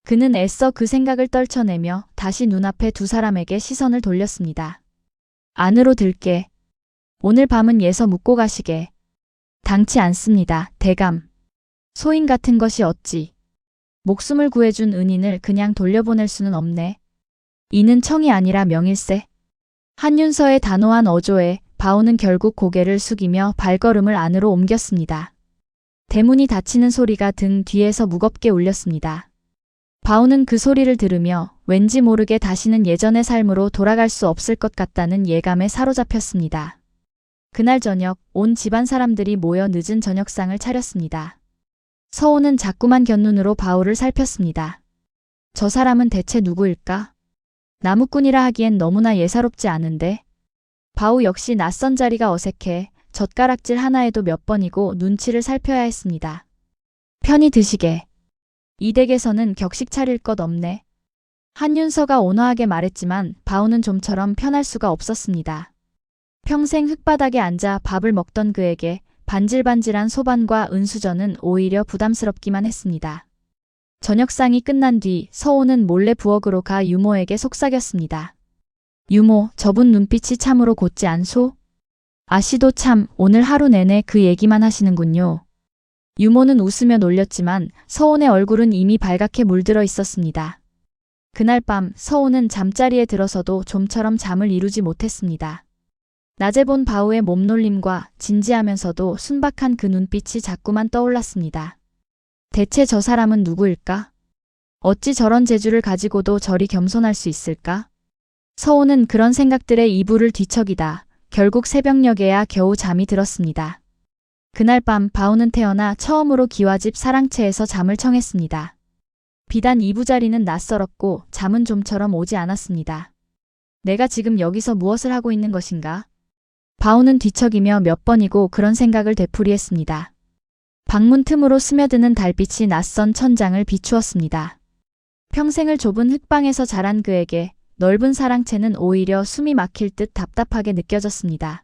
그는 애써 그 생각을 떨쳐내며 다시 눈앞에 두 사람에게 시선을 돌렸습니다. 안으로 들게. 오늘 밤은 예서 묵고 가시게. 당치 않습니다, 대감. 소인 같은 것이 어찌. 목숨을 구해준 은인을 그냥 돌려보낼 수는 없네. 이는 청이 아니라 명일세. 한윤서의 단호한 어조에 바오는 결국 고개를 숙이며 발걸음을 안으로 옮겼습니다. 대문이 닫히는 소리가 등 뒤에서 무겁게 울렸습니다. 바오는 그 소리를 들으며 왠지 모르게 다시는 예전의 삶으로 돌아갈 수 없을 것 같다는 예감에 사로잡혔습니다. 그날 저녁 온 집안 사람들이 모여 늦은 저녁상을 차렸습니다. 서호는 자꾸만 곁눈으로 바오를 살폈습니다. 저 사람은 대체 누구일까? 나무꾼이라 하기엔 너무나 예사롭지 않은데. 바오 역시 낯선 자리가 어색해 젓가락질 하나에도 몇 번이고 눈치를 살펴야 했습니다. 편히 드시게. 이 댁에서는 격식 차릴 것 없네. 한윤서가 온화하게 말했지만 바오는 좀처럼 편할 수가 없었습니다. 평생 흙바닥에 앉아 밥을 먹던 그에게 반질반질한 소반과 은수저는 오히려 부담스럽기만 했습니다. 저녁상이 끝난 뒤 서호는 몰래 부엌으로 가 유모에게 속삭였습니다. 유모, 저분 눈빛이 참으로 곧지 않소? 아씨도 참 오늘 하루 내내 그 얘기만 하시는군요. 유모는 웃으며 놀렸지만 서온의 얼굴은 이미 발갛게 물들어 있었습니다. 그날 밤 서온은 잠자리에 들어서도 좀처럼 잠을 이루지 못했습니다. 낮에 본 바오의 몸놀림과 진지하면서도 순박한 그 눈빛이 자꾸만 떠올랐습니다. 대체 저 사람은 누구일까? 어찌 저런 재주를 가지고도 저리 겸손할 수 있을까? 서온은 그런 생각들에 이불을 뒤척이다 결국 새벽녘에야 겨우 잠이 들었습니다. 그날 밤 바오는 태어나 처음으로 기와집 사랑채에서 잠을 청했습니다. 비단 이부자리는 낯설었고 잠은 좀처럼 오지 않았습니다. 내가 지금 여기서 무엇을 하고 있는 것인가? 바오는 뒤척이며 몇 번이고 그런 생각을 되풀이했습니다. 방문 틈으로 스며드는 달빛이 낯선 천장을 비추었습니다. 평생을 좁은 흙방에서 자란 그에게 넓은 사랑채는 오히려 숨이 막힐 듯 답답하게 느껴졌습니다.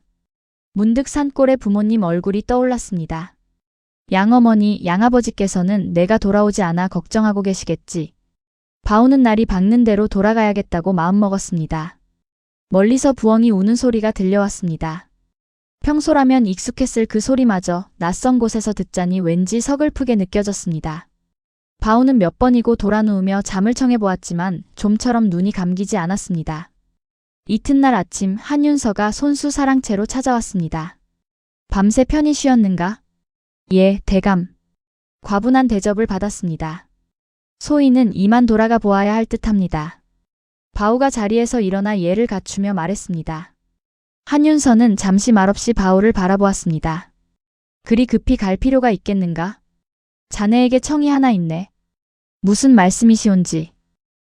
문득 산골의 부모님 얼굴이 떠올랐습니다. 양어머니, 양아버지께서는 내가 돌아오지 않아 걱정하고 계시겠지. 바오는 날이 밝는 대로 돌아가야겠다고 마음먹었습니다. 멀리서 부엉이 우는 소리가 들려왔습니다. 평소라면 익숙했을 그 소리마저 낯선 곳에서 듣자니 왠지 서글프게 느껴졌습니다. 바오는 몇 번이고 돌아누우며 잠을 청해보았지만 좀처럼 눈이 감기지 않았습니다. 이튿날 아침 한윤서가 손수 사랑채로 찾아왔습니다. 밤새 편히 쉬었는가? 예, 대감. 과분한 대접을 받았습니다. 소희는 이만 돌아가 보아야 할 듯합니다. 바오가 자리에서 일어나 예를 갖추며 말했습니다. 한윤서는 잠시 말없이 바오를 바라보았습니다. 그리 급히 갈 필요가 있겠는가? 자네에게 청이 하나 있네. 무슨 말씀이시온지.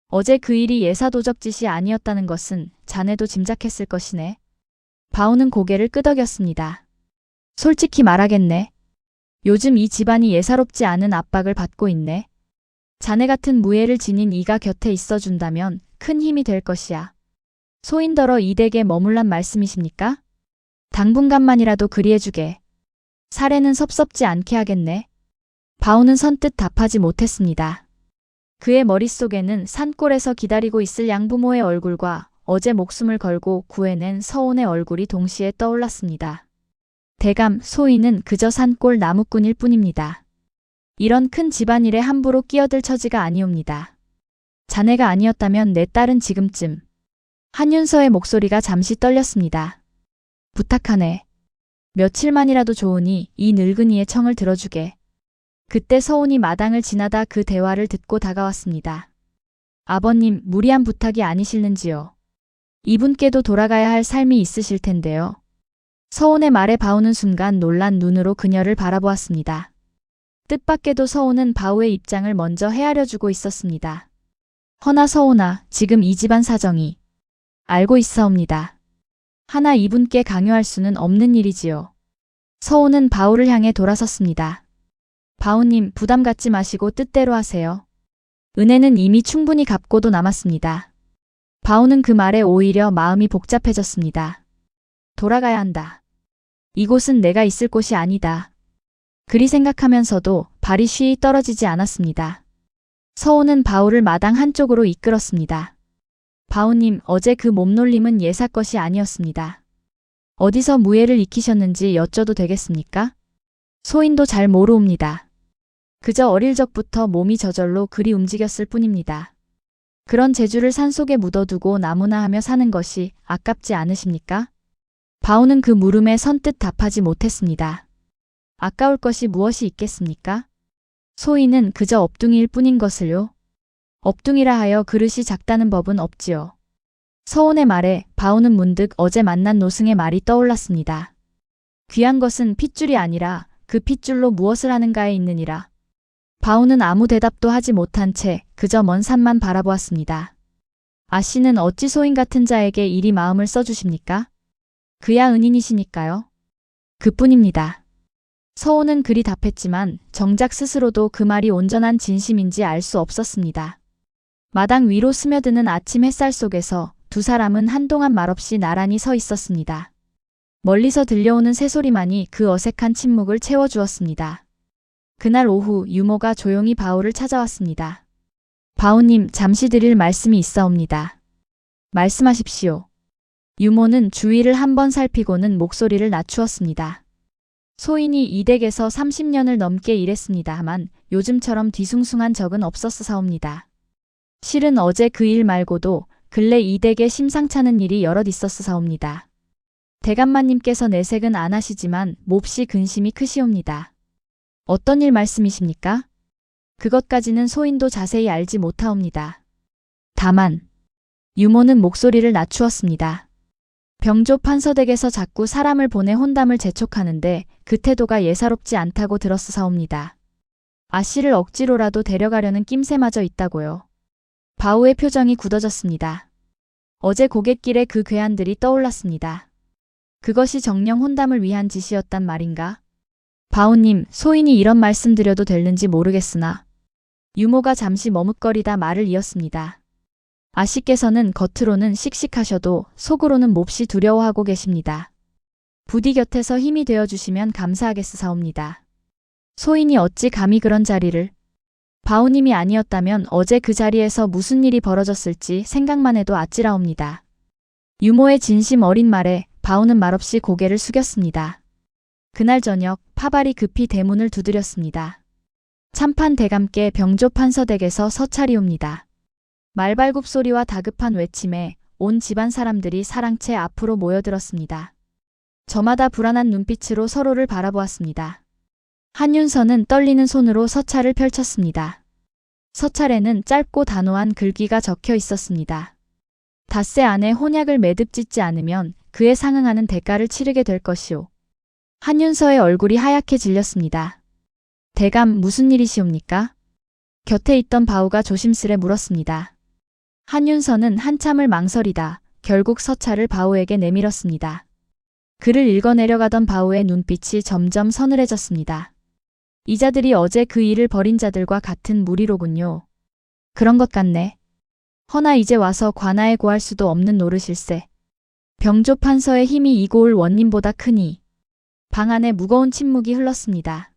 어제 그 일이 예사도적짓이 아니었다는 것은 자네도 짐작했을 것이네. 바오는 고개를 끄덕였습니다. 솔직히 말하겠네. 요즘 이 집안이 예사롭지 않은 압박을 받고 있네. 자네 같은 무예를 지닌 이가 곁에 있어준다면 큰 힘이 될 것이야. 소인더러 이 댁에 머물란 말씀이십니까? 당분간만이라도 그리해주게. 사례는 섭섭지 않게 하겠네. 바오는 선뜻 답하지 못했습니다. 그의 머릿속에는 산골에서 기다리고 있을 양부모의 얼굴과 어제 목숨을 걸고 구해낸 서온의 얼굴이 동시에 떠올랐습니다. 대감, 소희는 그저 산골 나무꾼일 뿐입니다. 이런 큰 집안일에 함부로 끼어들 처지가 아니옵니다. 자네가 아니었다면 내 딸은 지금쯤. 한윤서의 목소리가 잠시 떨렸습니다. 부탁하네. 며칠만이라도 좋으니 이 늙은이의 청을 들어주게. 그때 서온이 마당을 지나다 그 대화를 듣고 다가왔습니다. 아버님, 무리한 부탁이 아니실는지요. 이분께도 돌아가야 할 삶이 있으실 텐데요. 서온의 말에 바오는 순간 놀란 눈으로 그녀를 바라보았습니다. 뜻밖에도 서온은 바오의 입장을 먼저 헤아려주고 있었습니다. 허나 서온아, 지금 이 집안 사정이. 알고 있사옵니다. 하나 이분께 강요할 수는 없는 일이지요. 서온은 바오를 향해 돌아섰습니다. 바오님, 부담 갖지 마시고 뜻대로 하세요. 은혜는 이미 충분히 갚고도 남았습니다. 바오는 그 말에 오히려 마음이 복잡해졌습니다. 돌아가야 한다. 이곳은 내가 있을 곳이 아니다. 그리 생각하면서도 발이 쉬이 떨어지지 않았습니다. 서온은 바오를 마당 한쪽으로 이끌었습니다. 바오님, 어제 그 몸놀림은 예사 것이 아니었습니다. 어디서 무예를 익히셨는지 여쭤도 되겠습니까? 소인도 잘 모르옵니다. 그저 어릴 적부터 몸이 저절로 그리 움직였을 뿐입니다. 그런 재주를 산속에 묻어두고 나무나 하며 사는 것이 아깝지 않으십니까? 바오는 그 물음에 선뜻 답하지 못했습니다. 아까울 것이 무엇이 있겠습니까? 소희는 그저 업둥이일 뿐인 것을요. 업둥이라 하여 그릇이 작다는 법은 없지요. 서온의 말에 바오는 문득 어제 만난 노승의 말이 떠올랐습니다. 귀한 것은 핏줄이 아니라 그 핏줄로 무엇을 하는가에 있느니라. 바오는 아무 대답도 하지 못한 채 그저 먼 산만 바라보았습니다. 아씨는 어찌 소인 같은 자에게 이리 마음을 써주십니까? 그야 은인이시니까요. 그뿐입니다. 서온은 그리 답했지만 정작 스스로도 그 말이 온전한 진심인지 알 수 없었습니다. 마당 위로 스며드는 아침 햇살 속에서 두 사람은 한동안 말없이 나란히 서 있었습니다. 멀리서 들려오는 새소리만이 그 어색한 침묵을 채워주었습니다. 그날 오후 유모가 조용히 바오를 찾아왔습니다. 바오님, 잠시 드릴 말씀이 있사옵니다. 말씀하십시오. 유모는 주위를 한번 살피고는 목소리를 낮추었습니다. 소인이 이 댁에서 30년을 넘게 일했습니다만 요즘처럼 뒤숭숭한 적은 없었사옵니다. 실은 어제 그 일 말고도 근래 이 댁에 심상찮은 일이 여럿 있었사옵니다. 대감마님께서 내색은 안 하시지만 몹시 근심이 크시옵니다. 어떤 일 말씀이십니까? 그것까지는 소인도 자세히 알지 못하옵니다. 다만 유모는 목소리를 낮추었습니다. 병조 판서댁에서 자꾸 사람을 보내 혼담을 재촉하는데 그 태도가 예사롭지 않다고 들었사옵니다. 아씨를 억지로라도 데려가려는 낌새마저 있다고요. 바오의 표정이 굳어졌습니다. 어제 고갯길에 그 괴한들이 떠올랐습니다. 그것이 정녕 혼담을 위한 짓이었단 말인가? 바오님, 소인이 이런 말씀 드려도 될는지 모르겠으나 유모가 잠시 머뭇거리다 말을 이었습니다. 아씨께서는 겉으로는 씩씩하셔도 속으로는 몹시 두려워하고 계십니다. 부디 곁에서 힘이 되어주시면 감사하겠사옵니다. 소인이 어찌 감히 그런 자리를. 바오님이 아니었다면 어제 그 자리에서 무슨 일이 벌어졌을지 생각만 해도 아찔하옵니다. 유모의 진심 어린 말에 바우는 말없이 고개를 숙였습니다. 그날 저녁 파발이 급히 대문을 두드렸습니다. 참판 대감께 병조 판서댁에서 서찰이옵니다. 말발굽 소리와 다급한 외침에 온 집안 사람들이 사랑채 앞으로 모여들었습니다. 저마다 불안한 눈빛으로 서로를 바라보았습니다. 한윤서는 떨리는 손으로 서찰을 펼쳤습니다. 서찰에는 짧고 단호한 글귀가 적혀 있었습니다. 닷새 안에 혼약을 매듭짓지 않으면 그에 상응하는 대가를 치르게 될 것이오. 한윤서의 얼굴이 하얗게 질렸습니다. 대감 무슨 일이시옵니까? 곁에 있던 바우가 조심스레 물었습니다. 한윤서는 한참을 망설이다 결국 서찰을 바우에게 내밀었습니다. 글을 읽어내려가던 바우의 눈빛이 점점 서늘해졌습니다. 이 자들이 어제 그 일을 벌인 자들과 같은 무리로군요. 그런 것 같네. 허나 이제 와서 관아에 고할 수도 없는 노릇일세. 병조 판서의 힘이 이고을 원님보다 크니. 방 안에 무거운 침묵이 흘렀습니다.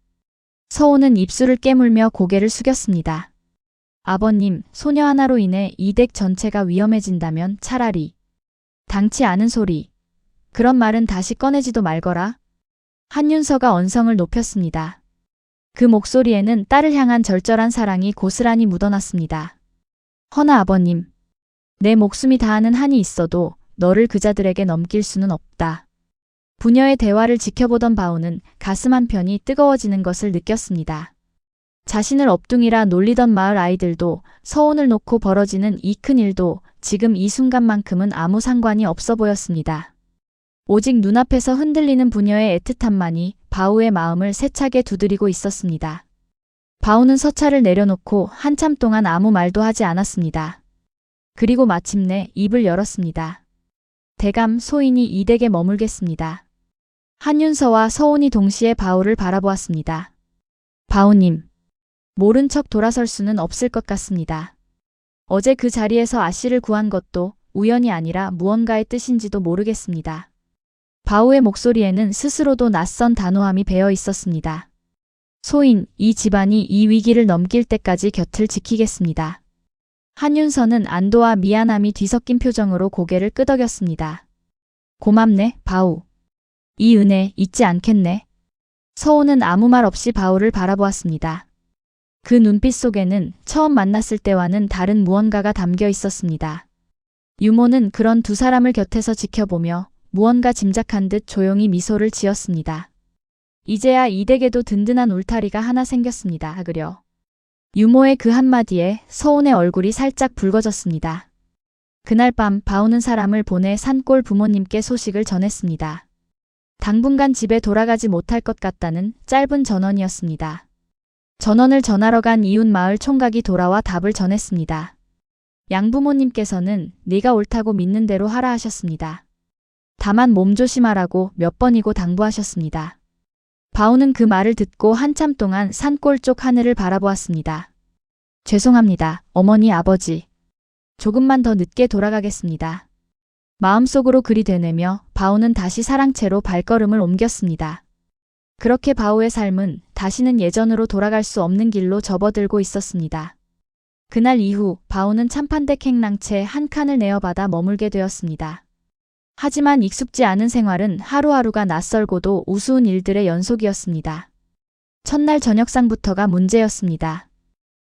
서호는 입술을 깨물며 고개를 숙였습니다. 아버님, 소녀 하나로 인해 이 댁 전체가 위험해진다면 차라리. 당치 않은 소리. 그런 말은 다시 꺼내지도 말거라. 한윤서가 언성을 높였습니다. 그 목소리에는 딸을 향한 절절한 사랑이 고스란히 묻어났습니다. 허나 아버님, 내 목숨이 다하는 한이 있어도 너를 그자들에게 넘길 수는 없다. 부녀의 대화를 지켜보던 바우는 가슴 한편이 뜨거워지는 것을 느꼈습니다. 자신을 업둥이라 놀리던 마을 아이들도 서온을 놓고 벌어지는 이 큰 일도 지금 이 순간만큼은 아무 상관이 없어 보였습니다. 오직 눈앞에서 흔들리는 부녀의 애틋함만이 바우의 마음을 세차게 두드리고 있었습니다. 바우는 서찰을 내려놓고 한참 동안 아무 말도 하지 않았습니다. 그리고 마침내 입을 열었습니다. 대감 소인이 이 댁에 머물겠습니다. 한윤서와 서온이 동시에 바우를 바라보았습니다. 바우님, 모른 척 돌아설 수는 없을 것 같습니다. 어제 그 자리에서 아씨를 구한 것도 우연이 아니라 무언가의 뜻인지도 모르겠습니다. 바우의 목소리에는 스스로도 낯선 단호함이 배어 있었습니다. 소인, 이 집안이 이 위기를 넘길 때까지 곁을 지키겠습니다. 한윤서는 안도와 미안함이 뒤섞인 표정으로 고개를 끄덕였습니다. 고맙네, 바우. 이 은혜 잊지 않겠네. 서호는 아무 말 없이 바우를 바라보았습니다. 그 눈빛 속에는 처음 만났을 때와는 다른 무언가가 담겨 있었습니다. 유모는 그런 두 사람을 곁에서 지켜보며 무언가 짐작한 듯 조용히 미소를 지었습니다. 이제야 이 댁에도 든든한 울타리가 하나 생겼습니다. 그려. 유모의 그 한마디에 서온의 얼굴이 살짝 붉어졌습니다. 그날 밤 바우는 사람을 보내 산골 부모님께 소식을 전했습니다. 당분간 집에 돌아가지 못할 것 같다는 짧은 전언이었습니다. 전언을 전하러 간 이웃 마을 총각이 돌아와 답을 전했습니다. 양부모님께서는 네가 옳다고 믿는 대로 하라 하셨습니다. 다만 몸조심하라고 몇 번이고 당부하셨습니다. 바우는 그 말을 듣고 한참 동안 산골 쪽 하늘을 바라보았습니다. 죄송합니다, 어머니 아버지. 조금만 더 늦게 돌아가겠습니다. 마음속으로 그리 되뇌며 바우는 다시 사랑채로 발걸음을 옮겼습니다. 그렇게 바우의 삶은 다시는 예전으로 돌아갈 수 없는 길로 접어들고 있었습니다. 그날 이후 바우는 참판댁 행랑채 한 칸을 내어받아 머물게 되었습니다. 하지만 익숙지 않은 생활은 하루하루가 낯설고도 우스운 일들의 연속이었습니다. 첫날 저녁상부터가 문제였습니다.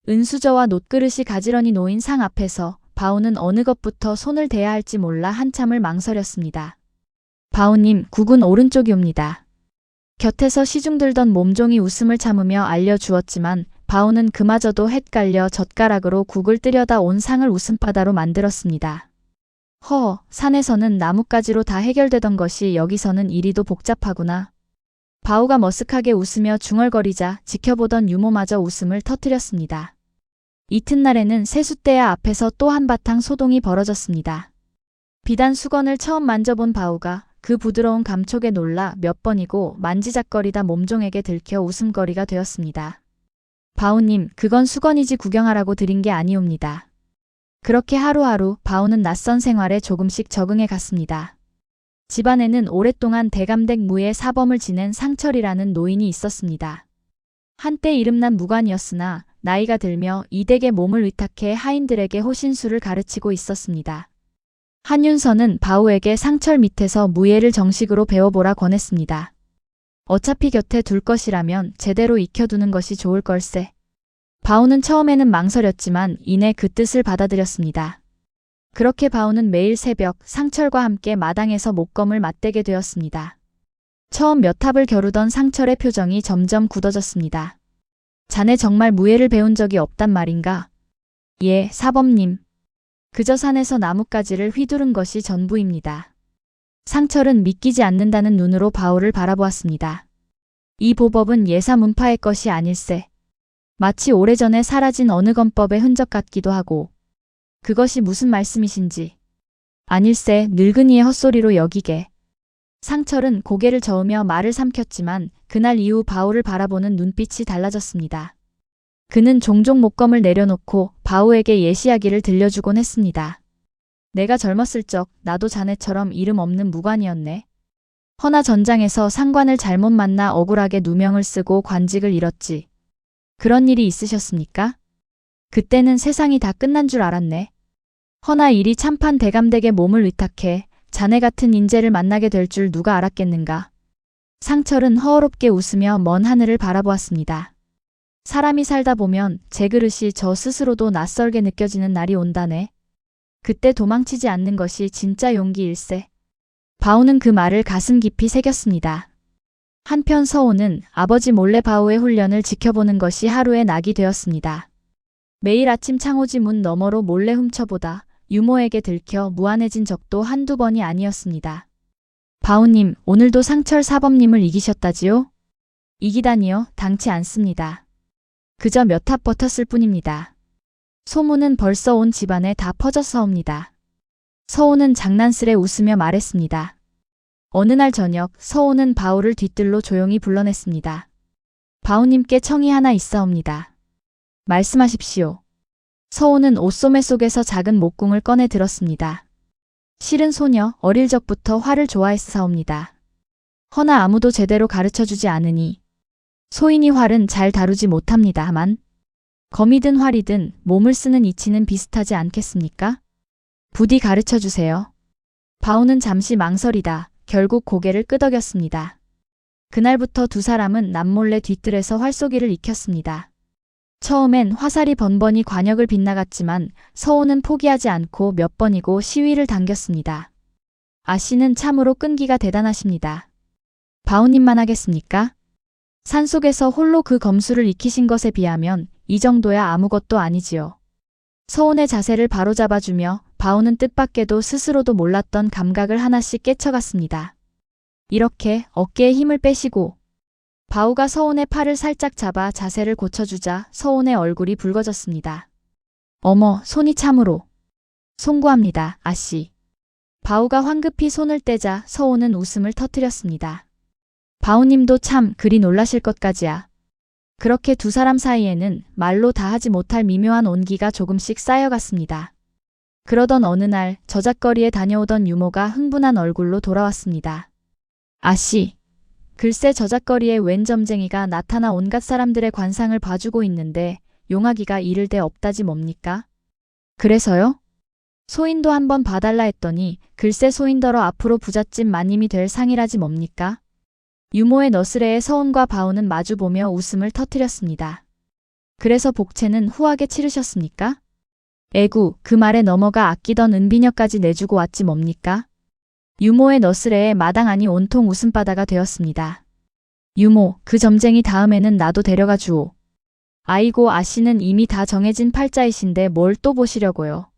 은수저와 놋그릇이 가지런히 놓인 상 앞에서 바우는 어느 것부터 손을 대야 할지 몰라 한참을 망설였습니다. 바우님, 국은 오른쪽이옵니다. 곁에서 시중들던 몸종이 웃음을 참으며 알려주었지만 바우는 그마저도 헷갈려 젓가락으로 국을 뜨려다 온 상을 웃음바다로 만들었습니다. 허, 산에서는 나뭇가지로 다 해결되던 것이 여기서는 이리도 복잡하구나. 바우가 머쓱하게 웃으며 중얼거리자 지켜보던 유모마저 웃음을 터뜨렸습니다. 이튿날에는 세숫대야 앞에서 또 한바탕 소동이 벌어졌습니다. 비단 수건을 처음 만져본 바우가 그 부드러운 감촉에 놀라 몇 번이고 만지작거리다 몸종에게 들켜 웃음거리가 되었습니다. 바우님, 그건 수건이지 구경하라고 드린 게 아니옵니다. 그렇게 하루하루 바우는 낯선 생활에 조금씩 적응해 갔습니다. 집안에는 오랫동안 대감댁 무의 사범을 지낸 상철이라는 노인이 있었습니다. 한때 이름난 무관이었으나 나이가 들며 이 댁의 몸을 위탁해 하인들에게 호신술을 가르치고 있었습니다. 한윤서는 바우에게 상철 밑에서 무예를 정식으로 배워보라 권했습니다. 어차피 곁에 둘 것이라면 제대로 익혀두는 것이 좋을 걸세. 바우는 처음에는 망설였지만 이내 그 뜻을 받아들였습니다. 그렇게 바우는 매일 새벽 상철과 함께 마당에서 목검을 맞대게 되었습니다. 처음 몇 탑을 겨루던 상철의 표정이 점점 굳어졌습니다. 자네 정말 무예를 배운 적이 없단 말인가? 예, 사범님. 그저 산에서 나뭇가지를 휘두른 것이 전부입니다. 상철은 믿기지 않는다는 눈으로 바우를 바라보았습니다. 이 보법은 예사 문파의 것이 아닐세. 마치 오래전에 사라진 어느 건법의 흔적 같기도 하고. 그것이 무슨 말씀이신지. 아닐세, 늙은이의 헛소리로 여기게. 상철은 고개를 저으며 말을 삼켰지만 그날 이후 바우를 바라보는 눈빛이 달라졌습니다. 그는 종종 목검을 내려놓고 바우에게 예시이야기를 들려주곤 했습니다. 내가 젊었을 적 나도 자네처럼 이름 없는 무관이었네. 허나 전장에서 상관을 잘못 만나 억울하게 누명을 쓰고 관직을 잃었지. 그런 일이 있으셨습니까? 그때는 세상이 다 끝난 줄 알았네. 허나 일이 참판 대감댁에 몸을 위탁해 자네 같은 인재를 만나게 될 줄 누가 알았겠는가. 상철은 허어롭게 웃으며 먼 하늘을 바라보았습니다. 사람이 살다 보면 제 그릇이 저 스스로도 낯설게 느껴지는 날이 온다네. 그때 도망치지 않는 것이 진짜 용기일세. 바우는 그 말을 가슴 깊이 새겼습니다. 한편 서우는 아버지 몰래 바우의 훈련을 지켜보는 것이 하루의 낙이 되었습니다. 매일 아침 창호지 문 너머로 몰래 훔쳐보다 유모에게 들켜 무안해진 적도 한두 번이 아니었습니다. 바우님, 오늘도 상철 사범님을 이기셨다지요? 이기다니요, 당치 않습니다. 그저 몇 탑 버텼을 뿐입니다. 소문은 벌써 온 집안에 다 퍼졌사옵니다. 서우는 장난스레 웃으며 말했습니다. 어느 날 저녁 서우는 바우를 뒤뜰로 조용히 불러냈습니다. 바우님께 청이 하나 있사옵니다. 말씀하십시오. 서우는 옷소매 속에서 작은 목궁을 꺼내 들었습니다. 실은 소녀 어릴 적부터 활을 좋아했사옵니다. 허나 아무도 제대로 가르쳐주지 않으니 소인이 활은 잘 다루지 못합니다만 검이든 활이든 몸을 쓰는 이치는 비슷하지 않겠습니까? 부디 가르쳐주세요. 바우는 잠시 망설이다 결국 고개를 끄덕였습니다. 그날부터 두 사람은 남몰래 뒤뜰에서 활쏘기를 익혔습니다. 처음엔 화살이 번번이 관역을 빗나갔지만 서우는 포기하지 않고 몇 번이고 시위를 당겼습니다. 아씨는 참으로 끈기가 대단하십니다. 바우님만 하겠습니까? 산속에서 홀로 그 검수를 익히신 것에 비하면 이 정도야 아무것도 아니지요. 서운의 자세를 바로잡아주며 바우는 뜻밖에도 스스로도 몰랐던 감각을 하나씩 깨쳐갔습니다. 이렇게 어깨에 힘을 빼시고 바우가 서운의 팔을 살짝 잡아 자세를 고쳐주자 서운의 얼굴이 붉어졌습니다. 어머, 손이 참으로. 송구합니다, 아씨. 바우가 황급히 손을 떼자 서운은 웃음을 터뜨렸습니다. 바우님도 참 그리 놀라실 것까지야. 그렇게 두 사람 사이에는 말로 다 하지 못할 미묘한 온기가 조금씩 쌓여갔습니다. 그러던 어느 날 저잣거리에 다녀오던 유모가 흥분한 얼굴로 돌아왔습니다. 아씨. 글쎄 저잣거리에 웬 점쟁이가 나타나 온갖 사람들의 관상을 봐주고 있는데 용하기가 이를 데 없다지 뭡니까? 그래서요? 소인도 한번 봐달라 했더니 글쎄 소인더러 앞으로 부잣집 마님이 될 상이라지 뭡니까? 유모의 너스레에 서운과 바우는 마주보며 웃음을 터뜨렸습니다. 그래서 복채는 후하게 치르셨습니까? 에구, 그 말에 넘어가 아끼던 은비녀까지 내주고 왔지 뭡니까? 유모의 너스레에 마당 안이 온통 웃음바다가 되었습니다. 유모, 그 점쟁이 다음에는 나도 데려가 주오. 아이고 아씨는 이미 다 정해진 팔자이신데 뭘 또 보시려고요.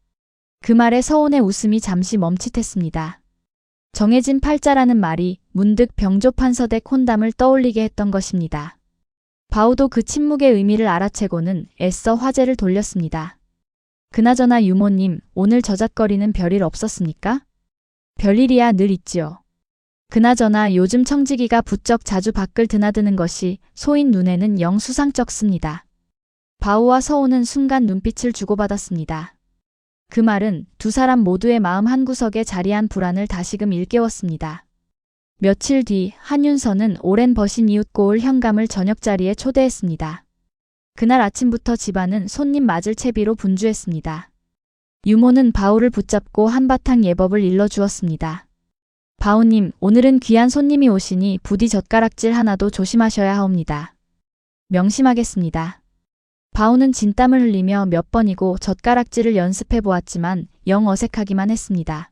그 말에 서운의 웃음이 잠시 멈칫했습니다. 정해진 팔자라는 말이 문득 병조판서댁 혼담을 떠올리게 했던 것입니다. 바우도 그 침묵의 의미를 알아채고는 애써 화제를 돌렸습니다. 그나저나 유모님, 오늘 저잣거리는 별일 없었습니까? 별일이야 늘 있지요. 그나저나 요즘 청지기가 부쩍 자주 밖을 드나드는 것이 소인 눈에는 영 수상쩍습니다. 바우와 서우는 순간 눈빛을 주고받았습니다. 그 말은 두 사람 모두의 마음 한구석에 자리한 불안을 다시금 일깨웠습니다. 며칠 뒤 한윤서는 오랜 버신 이웃고을 현감을 저녁자리에 초대했습니다. 그날 아침부터 집안은 손님 맞을 채비로 분주했습니다. 유모는 바우를 붙잡고 한바탕 예법을 일러주었습니다. 바우님, 오늘은 귀한 손님이 오시니 부디 젓가락질 하나도 조심하셔야 하옵니다. 명심하겠습니다. 바우는 진땀을 흘리며 몇 번이고 젓가락질을 연습해 보았지만 영 어색하기만 했습니다.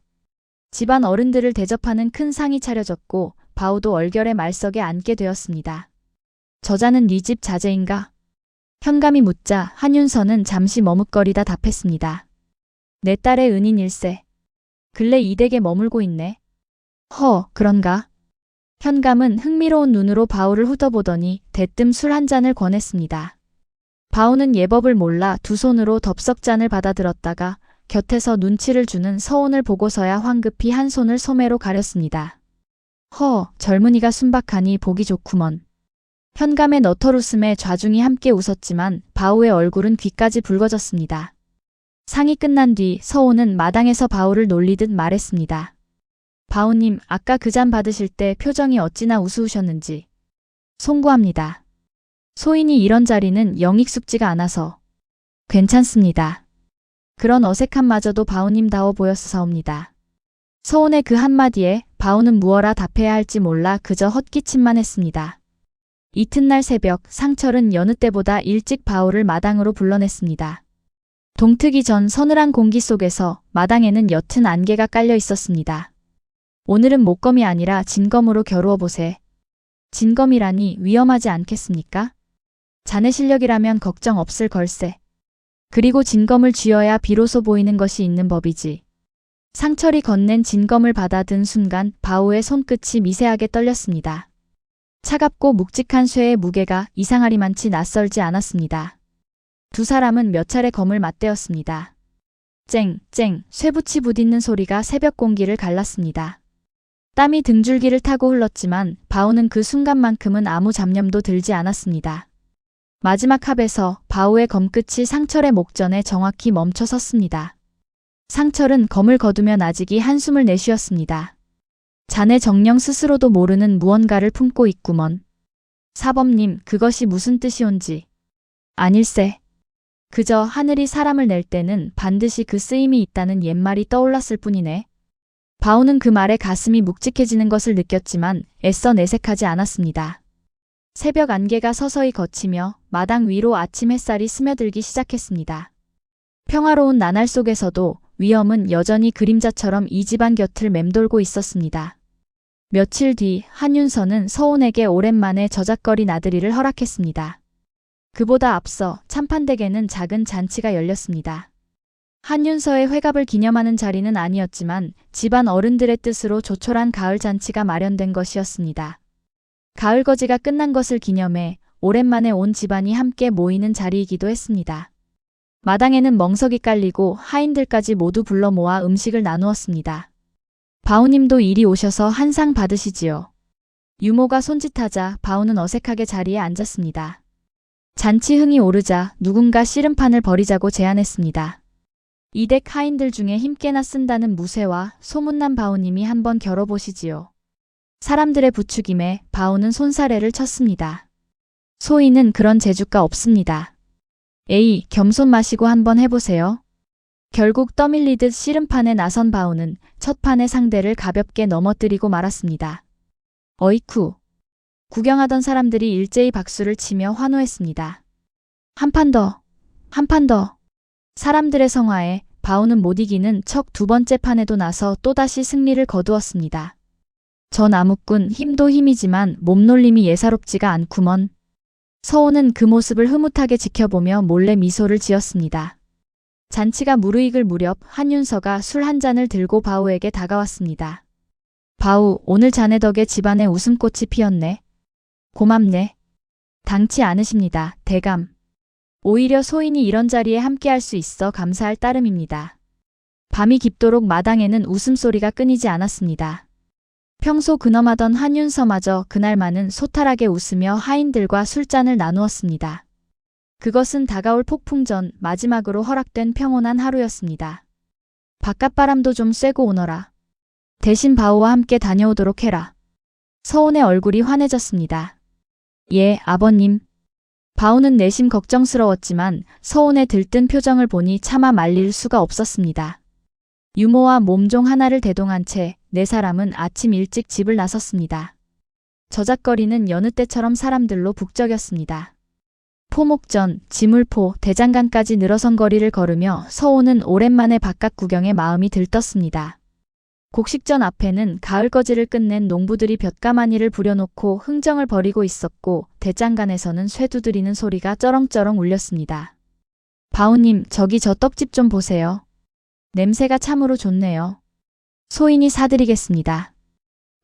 집안 어른들을 대접하는 큰 상이 차려졌고 바우도 얼결에 말석에 앉게 되었습니다. 저자는 네 집 자제인가? 현감이 묻자 한윤서는 잠시 머뭇거리다 답했습니다. 내 딸의 은인 일세. 근래 이 댁에 머물고 있네. 허, 그런가? 현감은 흥미로운 눈으로 바우를 훑어보더니 대뜸 술 한 잔을 권했습니다. 바우는 예법을 몰라 두 손으로 덥석잔을 받아들었다가 곁에서 눈치를 주는 서온을 보고서야 황급히 한 손을 소매로 가렸습니다. 허, 젊은이가 순박하니 보기 좋구먼. 현감의 너털웃음에 좌중이 함께 웃었지만 바우의 얼굴은 귀까지 붉어졌습니다. 상이 끝난 뒤 서온은 마당에서 바우를 놀리듯 말했습니다. 바우님, 아까 그 잔 받으실 때 표정이 어찌나 우스우셨는지. 송구합니다. 소인이 이런 자리는 영 익숙지가 않아서. 괜찮습니다. 그런 어색함마저도 바우님다워 보였사옵니다. 서온의 그 한마디에 바우는 무어라 답해야 할지 몰라 그저 헛기침만 했습니다. 이튿날 새벽 상철은 여느 때보다 일찍 바우를 마당으로 불러냈습니다. 동트기 전 서늘한 공기 속에서 마당에는 옅은 안개가 깔려 있었습니다. 오늘은 목검이 아니라 진검으로 겨루어 보세. 진검이라니 위험하지 않겠습니까? 자네 실력이라면 걱정 없을 걸세. 그리고 진검을 쥐어야 비로소 보이는 것이 있는 법이지. 상철이 건넨 진검을 받아든 순간 바우의 손끝이 미세하게 떨렸습니다. 차갑고 묵직한 쇠의 무게가 이상하리만치 낯설지 않았습니다. 두 사람은 몇 차례 검을 맞대었습니다. 쨍, 쨍, 쇠붙이 부딪는 소리가 새벽 공기를 갈랐습니다. 땀이 등줄기를 타고 흘렀지만 바우는 그 순간만큼은 아무 잡념도 들지 않았습니다. 마지막 합에서 바우의 검끝이 상철의 목전에 정확히 멈춰 섰습니다. 상철은 검을 거두며 나직이 한숨을 내쉬었습니다. 자네 정녕 스스로도 모르는 무언가를 품고 있구먼. 사범님, 그것이 무슨 뜻이온지. 아닐세. 그저 하늘이 사람을 낼 때는 반드시 그 쓰임이 있다는 옛말이 떠올랐을 뿐이네. 바우는 그 말에 가슴이 묵직해지는 것을 느꼈지만 애써 내색하지 않았습니다. 새벽 안개가 서서히 걷히며 마당 위로 아침 햇살이 스며들기 시작했습니다. 평화로운 나날 속에서도 위험은 여전히 그림자처럼 이 집안 곁을 맴돌고 있었습니다. 며칠 뒤 한윤서는 서온에게 오랜만에 저작거리 나들이를 허락했습니다. 그보다 앞서 참판댁에는 작은 잔치가 열렸습니다. 한윤서의 회갑을 기념하는 자리는 아니었지만 집안 어른들의 뜻으로 조촐한 가을 잔치가 마련된 것이었습니다. 가을거지가 끝난 것을 기념해 오랜만에 온 집안이 함께 모이는 자리이기도 했습니다. 마당에는 멍석이 깔리고 하인들까지 모두 불러 모아 음식을 나누었습니다. 바우님도 이리 오셔서 한 상 받으시지요. 유모가 손짓하자 바우는 어색하게 자리에 앉았습니다. 잔치 흥이 오르자 누군가 씨름판을 벌이자고 제안했습니다. 이 댁 하인들 중에 힘께나 쓴다는 무쇠와 소문난 바우님이 한번 겨뤄보시지요. 사람들의 부추김에 바우는 손사래를 쳤습니다. 소인은 그런 재주가 없습니다. 에이, 겸손 마시고 한번 해보세요. 결국 떠밀리듯 씨름판에 나선 바우는 첫 판의 상대를 가볍게 넘어뜨리고 말았습니다. 어이쿠. 구경하던 사람들이 일제히 박수를 치며 환호했습니다. 한 판 더, 한 판 더. 사람들의 성화에 바우는 못 이기는 척 두 번째 판에도 나서 또다시 승리를 거두었습니다. 저 나무꾼 힘도 힘이지만 몸놀림이 예사롭지가 않구먼. 서온은 그 모습을 흐뭇하게 지켜보며 몰래 미소를 지었습니다. 잔치가 무르익을 무렵 한윤서가 술 한 잔을 들고 바우에게 다가왔습니다. 바우, 오늘 자네 덕에 집안에 웃음꽃이 피었네. 고맙네. 당치 않으십니다, 대감. 오히려 소인이 이런 자리에 함께할 수 있어 감사할 따름입니다. 밤이 깊도록 마당에는 웃음소리가 끊이지 않았습니다. 평소 근엄하던 한윤서마저 그날만은 소탈하게 웃으며 하인들과 술잔을 나누었습니다. 그것은 다가올 폭풍 전 마지막으로 허락된 평온한 하루였습니다. 바깥바람도 좀 쐬고 오너라. 대신 바우와 함께 다녀오도록 해라. 서온의 얼굴이 환해졌습니다. 예, 아버님. 바우는 내심 걱정스러웠지만 서운에 들뜬 표정을 보니 차마 말릴 수가 없었습니다. 유모와 몸종 하나를 대동한 채 네 사람은 아침 일찍 집을 나섰습니다. 저작거리는 여느 때처럼 사람들로 북적였습니다. 포목전, 지물포, 대장간까지 늘어선 거리를 걸으며 서호는 오랜만에 바깥 구경에 마음이 들떴습니다. 곡식전 앞에는 가을거지를 끝낸 농부들이 볕가마니를 부려놓고 흥정을 벌이고 있었고 대장간에서는 쇠 두드리는 소리가 쩌렁쩌렁 울렸습니다. 바우님, 저기 저 떡집 좀 보세요. 냄새가 참으로 좋네요. 소인이 사드리겠습니다.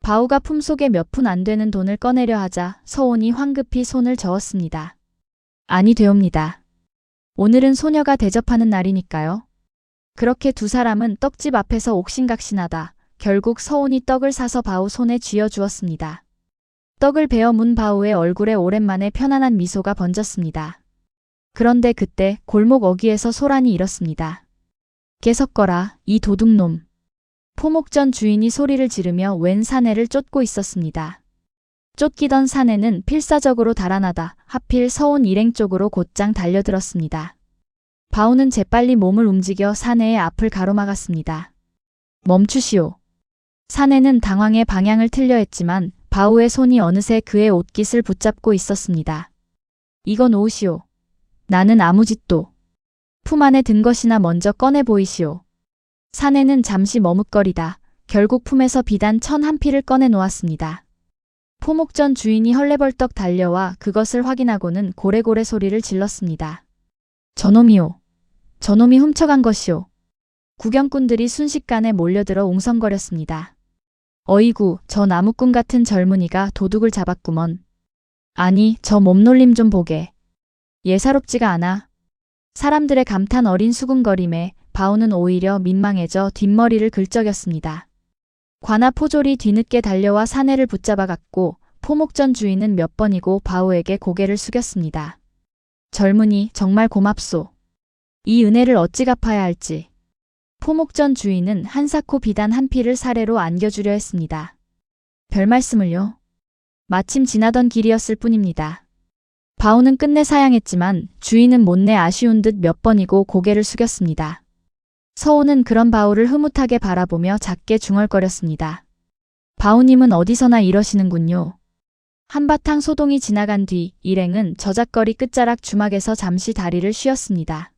바우가 품속에 몇 푼 안 되는 돈을 꺼내려 하자 서온이 황급히 손을 저었습니다. 아니 되옵니다. 오늘은 소녀가 대접하는 날이니까요. 그렇게 두 사람은 떡집 앞에서 옥신각신하다 결국 서온이 떡을 사서 바우 손에 쥐어 주었습니다. 떡을 베어 문 바우의 얼굴에 오랜만에 편안한 미소가 번졌습니다. 그런데 그때 골목 어귀에서 소란이 일었습니다. 깨석거라, 이 도둑놈. 포목전 주인이 소리를 지르며 웬 사내를 쫓고 있었습니다. 쫓기던 사내는 필사적으로 달아나다 하필 서온 일행 쪽으로 곧장 달려들었습니다. 바우는 재빨리 몸을 움직여 사내의 앞을 가로막았습니다. 멈추시오. 사내는 당황해 방향을 틀려 했지만 바우의 손이 어느새 그의 옷깃을 붙잡고 있었습니다. 이거 놓으시오. 나는 아무 짓도. 품 안에 든 것이나 먼저 꺼내 보이시오. 사내는 잠시 머뭇거리다 결국 품에서 비단 1,001피를 꺼내 놓았습니다. 포목전 주인이 헐레벌떡 달려와 그것을 확인하고는 고래고래 소리를 질렀습니다. 저놈이오. 저놈이 훔쳐간 것이오. 구경꾼들이 순식간에 몰려들어 웅성거렸습니다. 어이구, 저 나무꾼 같은 젊은이가 도둑을 잡았구먼. 아니, 저 몸놀림 좀 보게. 예사롭지가 않아. 사람들의 감탄 어린 수군거림에 바우는 오히려 민망해져 뒷머리를 긁적였습니다. 관아 포졸이 뒤늦게 달려와 사내를 붙잡아 갔고 포목전 주인은 몇 번이고 바우에게 고개를 숙였습니다. 젊은이 정말 고맙소. 이 은혜를 어찌 갚아야 할지. 포목전 주인은 한사코 비단 1피를 사례로 안겨주려 했습니다. 별 말씀을요. 마침 지나던 길이었을 뿐입니다. 바우는 끝내 사양했지만 주인은 못내 아쉬운 듯 몇 번이고 고개를 숙였습니다. 서호는 그런 바우를 흐뭇하게 바라보며 작게 중얼거렸습니다. 바우님은 어디서나 이러시는군요. 한바탕 소동이 지나간 뒤 일행은 저작거리 끝자락 주막에서 잠시 다리를 쉬었습니다.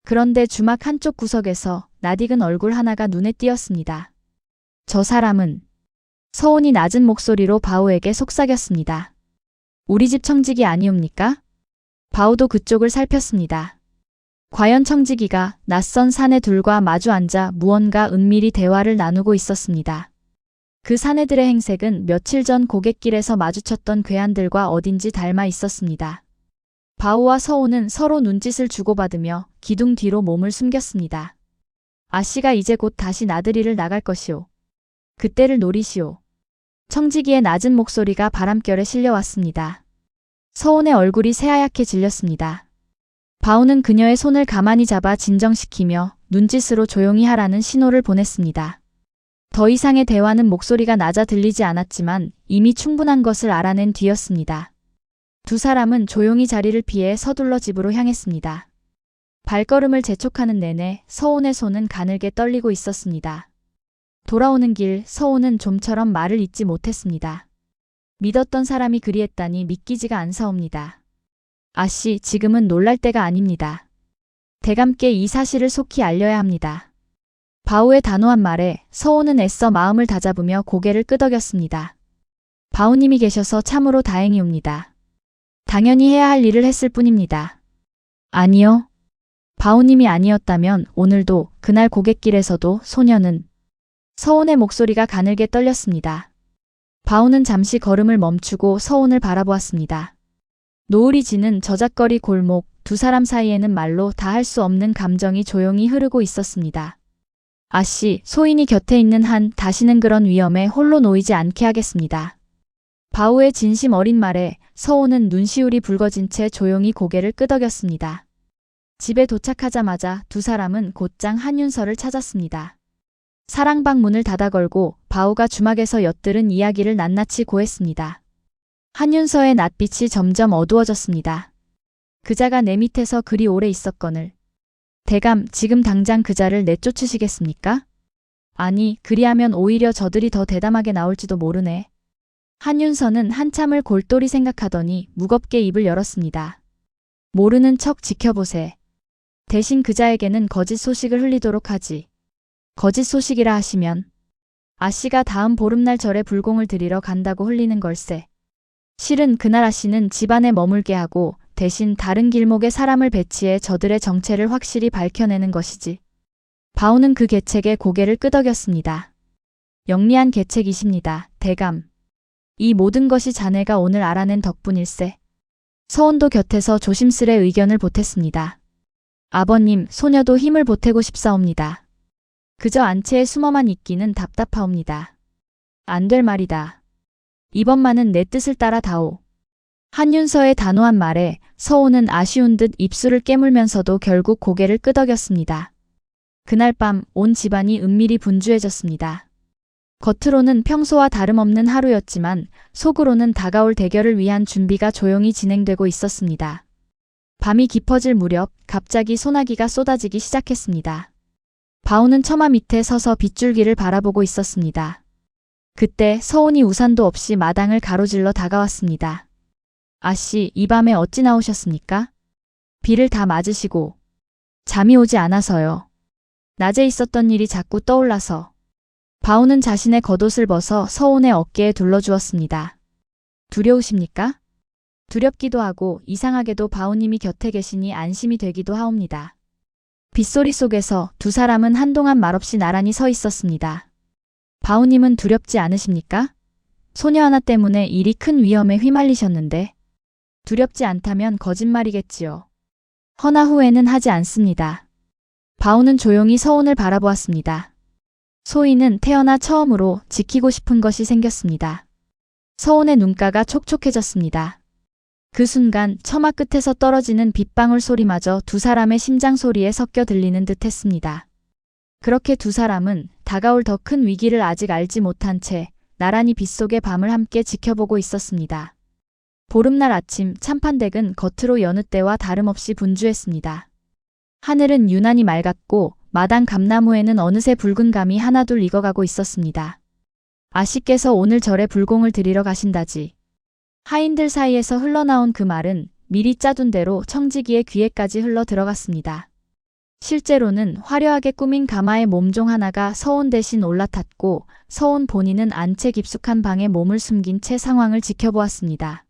그런데 주막 한쪽 구석에서 낯익은 얼굴 하나가 눈에 띄었습니다. 저 사람은 서온이 낮은 목소리로 바우에게 속삭였습니다. 우리 집 청지기 아니옵니까? 바우도 그쪽을 살폈습니다. 과연 청지기가 낯선 사내 둘과 마주 앉아 무언가 은밀히 대화를 나누고 있었습니다. 그 사내들의 행색은 며칠 전 고갯길에서 마주쳤던 괴한들과 어딘지 닮아 있었습니다. 바우와 서호는 서로 눈짓을 주고받으며 기둥 뒤로 몸을 숨겼습니다. 아씨가 이제 곧 다시 나들이를 나갈 것이오. 그때를 노리시오. 청지기의 낮은 목소리가 바람결에 실려왔습니다. 서온의 얼굴이 새하얗게 질렸습니다. 바우는 그녀의 손을 가만히 잡아 진정시키며 눈짓으로 조용히 하라는 신호를 보냈습니다. 더 이상의 대화는 목소리가 낮아 들리지 않았지만 이미 충분한 것을 알아낸 뒤였습니다. 두 사람은 조용히 자리를 피해 서둘러 집으로 향했습니다. 발걸음을 재촉하는 내내 서온의 손은 가늘게 떨리고 있었습니다. 돌아오는 길 서온은 좀처럼 말을 잇지 못했습니다. 믿었던 사람이 그리했다니 믿기지가 않사옵니다. 아씨, 지금은 놀랄 때가 아닙니다. 대감께 이 사실을 속히 알려야 합니다. 바우의 단호한 말에 서온은 애써 마음을 다잡으며 고개를 끄덕였습니다. 바우님이 계셔서 참으로 다행이옵니다. 당연히 해야 할 일을 했을 뿐입니다. 아니요. 바우님이 아니었다면 오늘도 그날 고갯길에서도 소녀는 서온의 목소리가 가늘게 떨렸습니다. 바우는 잠시 걸음을 멈추고 서온을 바라보았습니다. 노을이 지는 저작거리 골목, 두 사람 사이에는 말로 다 할 수 없는 감정이 조용히 흐르고 있었습니다. 아씨, 소인이 곁에 있는 한 다시는 그런 위험에 홀로 놓이지 않게 하겠습니다. 바우의 진심 어린 말에 서온은 눈시울이 붉어진 채 조용히 고개를 끄덕였습니다. 집에 도착하자마자 두 사람은 곧장 한윤서를 찾았습니다. 사랑방 문을 닫아 걸고 바우가 주막에서 엿들은 이야기를 낱낱이 고했습니다. 한윤서의 낯빛이 점점 어두워졌습니다. 그자가 내 밑에서 그리 오래 있었거늘. 대감, 지금 당장 그자를 내쫓으시겠습니까? 아니, 그리하면 오히려 저들이 더 대담하게 나올지도 모르네. 한윤서는 한참을 골똘히 생각하더니 무겁게 입을 열었습니다. 모르는 척 지켜보세. 대신 그자에게는 거짓 소식을 흘리도록 하지. 거짓 소식이라 하시면 아씨가 다음 보름날 절에 불공을 드리러 간다고 흘리는 걸세. 실은 그날 아씨는 집안에 머물게 하고 대신 다른 길목에 사람을 배치해 저들의 정체를 확실히 밝혀내는 것이지. 바오는 그 계책에 고개를 끄덕였습니다. 영리한 계책이십니다, 대감. 이 모든 것이 자네가 오늘 알아낸 덕분일세. 서온도 곁에서 조심스레 의견을 보탰습니다. 아버님, 소녀도 힘을 보태고 싶사옵니다. 그저 안채에 숨어만 있기는 답답하옵니다. 안 될 말이다. 이번만은 내 뜻을 따라 다오. 한윤서의 단호한 말에 서온은 아쉬운 듯 입술을 깨물면서도 결국 고개를 끄덕였습니다. 그날 밤 온 집안이 은밀히 분주해졌습니다. 겉으로는 평소와 다름없는 하루였지만 속으로는 다가올 대결을 위한 준비가 조용히 진행되고 있었습니다. 밤이 깊어질 무렵 갑자기 소나기가 쏟아지기 시작했습니다. 바오는 처마 밑에 서서 빗줄기를 바라보고 있었습니다. 그때 서온이 우산도 없이 마당을 가로질러 다가왔습니다. 아씨, 이 밤에 어찌 나오셨습니까? 비를 다 맞으시고. 잠이 오지 않아서요. 낮에 있었던 일이 자꾸 떠올라서. 바오는 자신의 겉옷을 벗어 서온의 어깨에 둘러주었습니다. 두려우십니까? 두렵기도 하고 이상하게도 바오님이 곁에 계시니 안심이 되기도 하옵니다. 빗소리 속에서 두 사람은 한동안 말없이 나란히 서 있었습니다. 바오님은 두렵지 않으십니까? 소녀 하나 때문에 일이 큰 위험에 휘말리셨는데. 두렵지 않다면 거짓말이겠지요. 허나 후회는 하지 않습니다. 바오는 조용히 서온을 바라보았습니다. 소희는 태어나 처음으로 지키고 싶은 것이 생겼습니다. 서온의 눈가가 촉촉해졌습니다. 그 순간 처마 끝에서 떨어지는 빗방울 소리마저 두 사람의 심장 소리에 섞여 들리는 듯 했습니다. 그렇게 두 사람은 다가올 더 큰 위기를 아직 알지 못한 채 나란히 빗속의 밤을 함께 지켜보고 있었습니다. 보름날 아침 참판댁은 겉으로 여느 때와 다름없이 분주했습니다. 하늘은 유난히 맑았고 마당 감나무에는 어느새 붉은 감이 하나둘 익어가고 있었습니다. 아씨께서 오늘 절에 불공을 드리러 가신다지. 하인들 사이에서 흘러나온 그 말은 미리 짜둔 대로 청지기의 귀에까지 흘러 들어갔습니다. 실제로는 화려하게 꾸민 가마의 몸종 하나가 서온 대신 올라탔고 서온 본인은 안채 깊숙한 방에 몸을 숨긴 채 상황을 지켜보았습니다.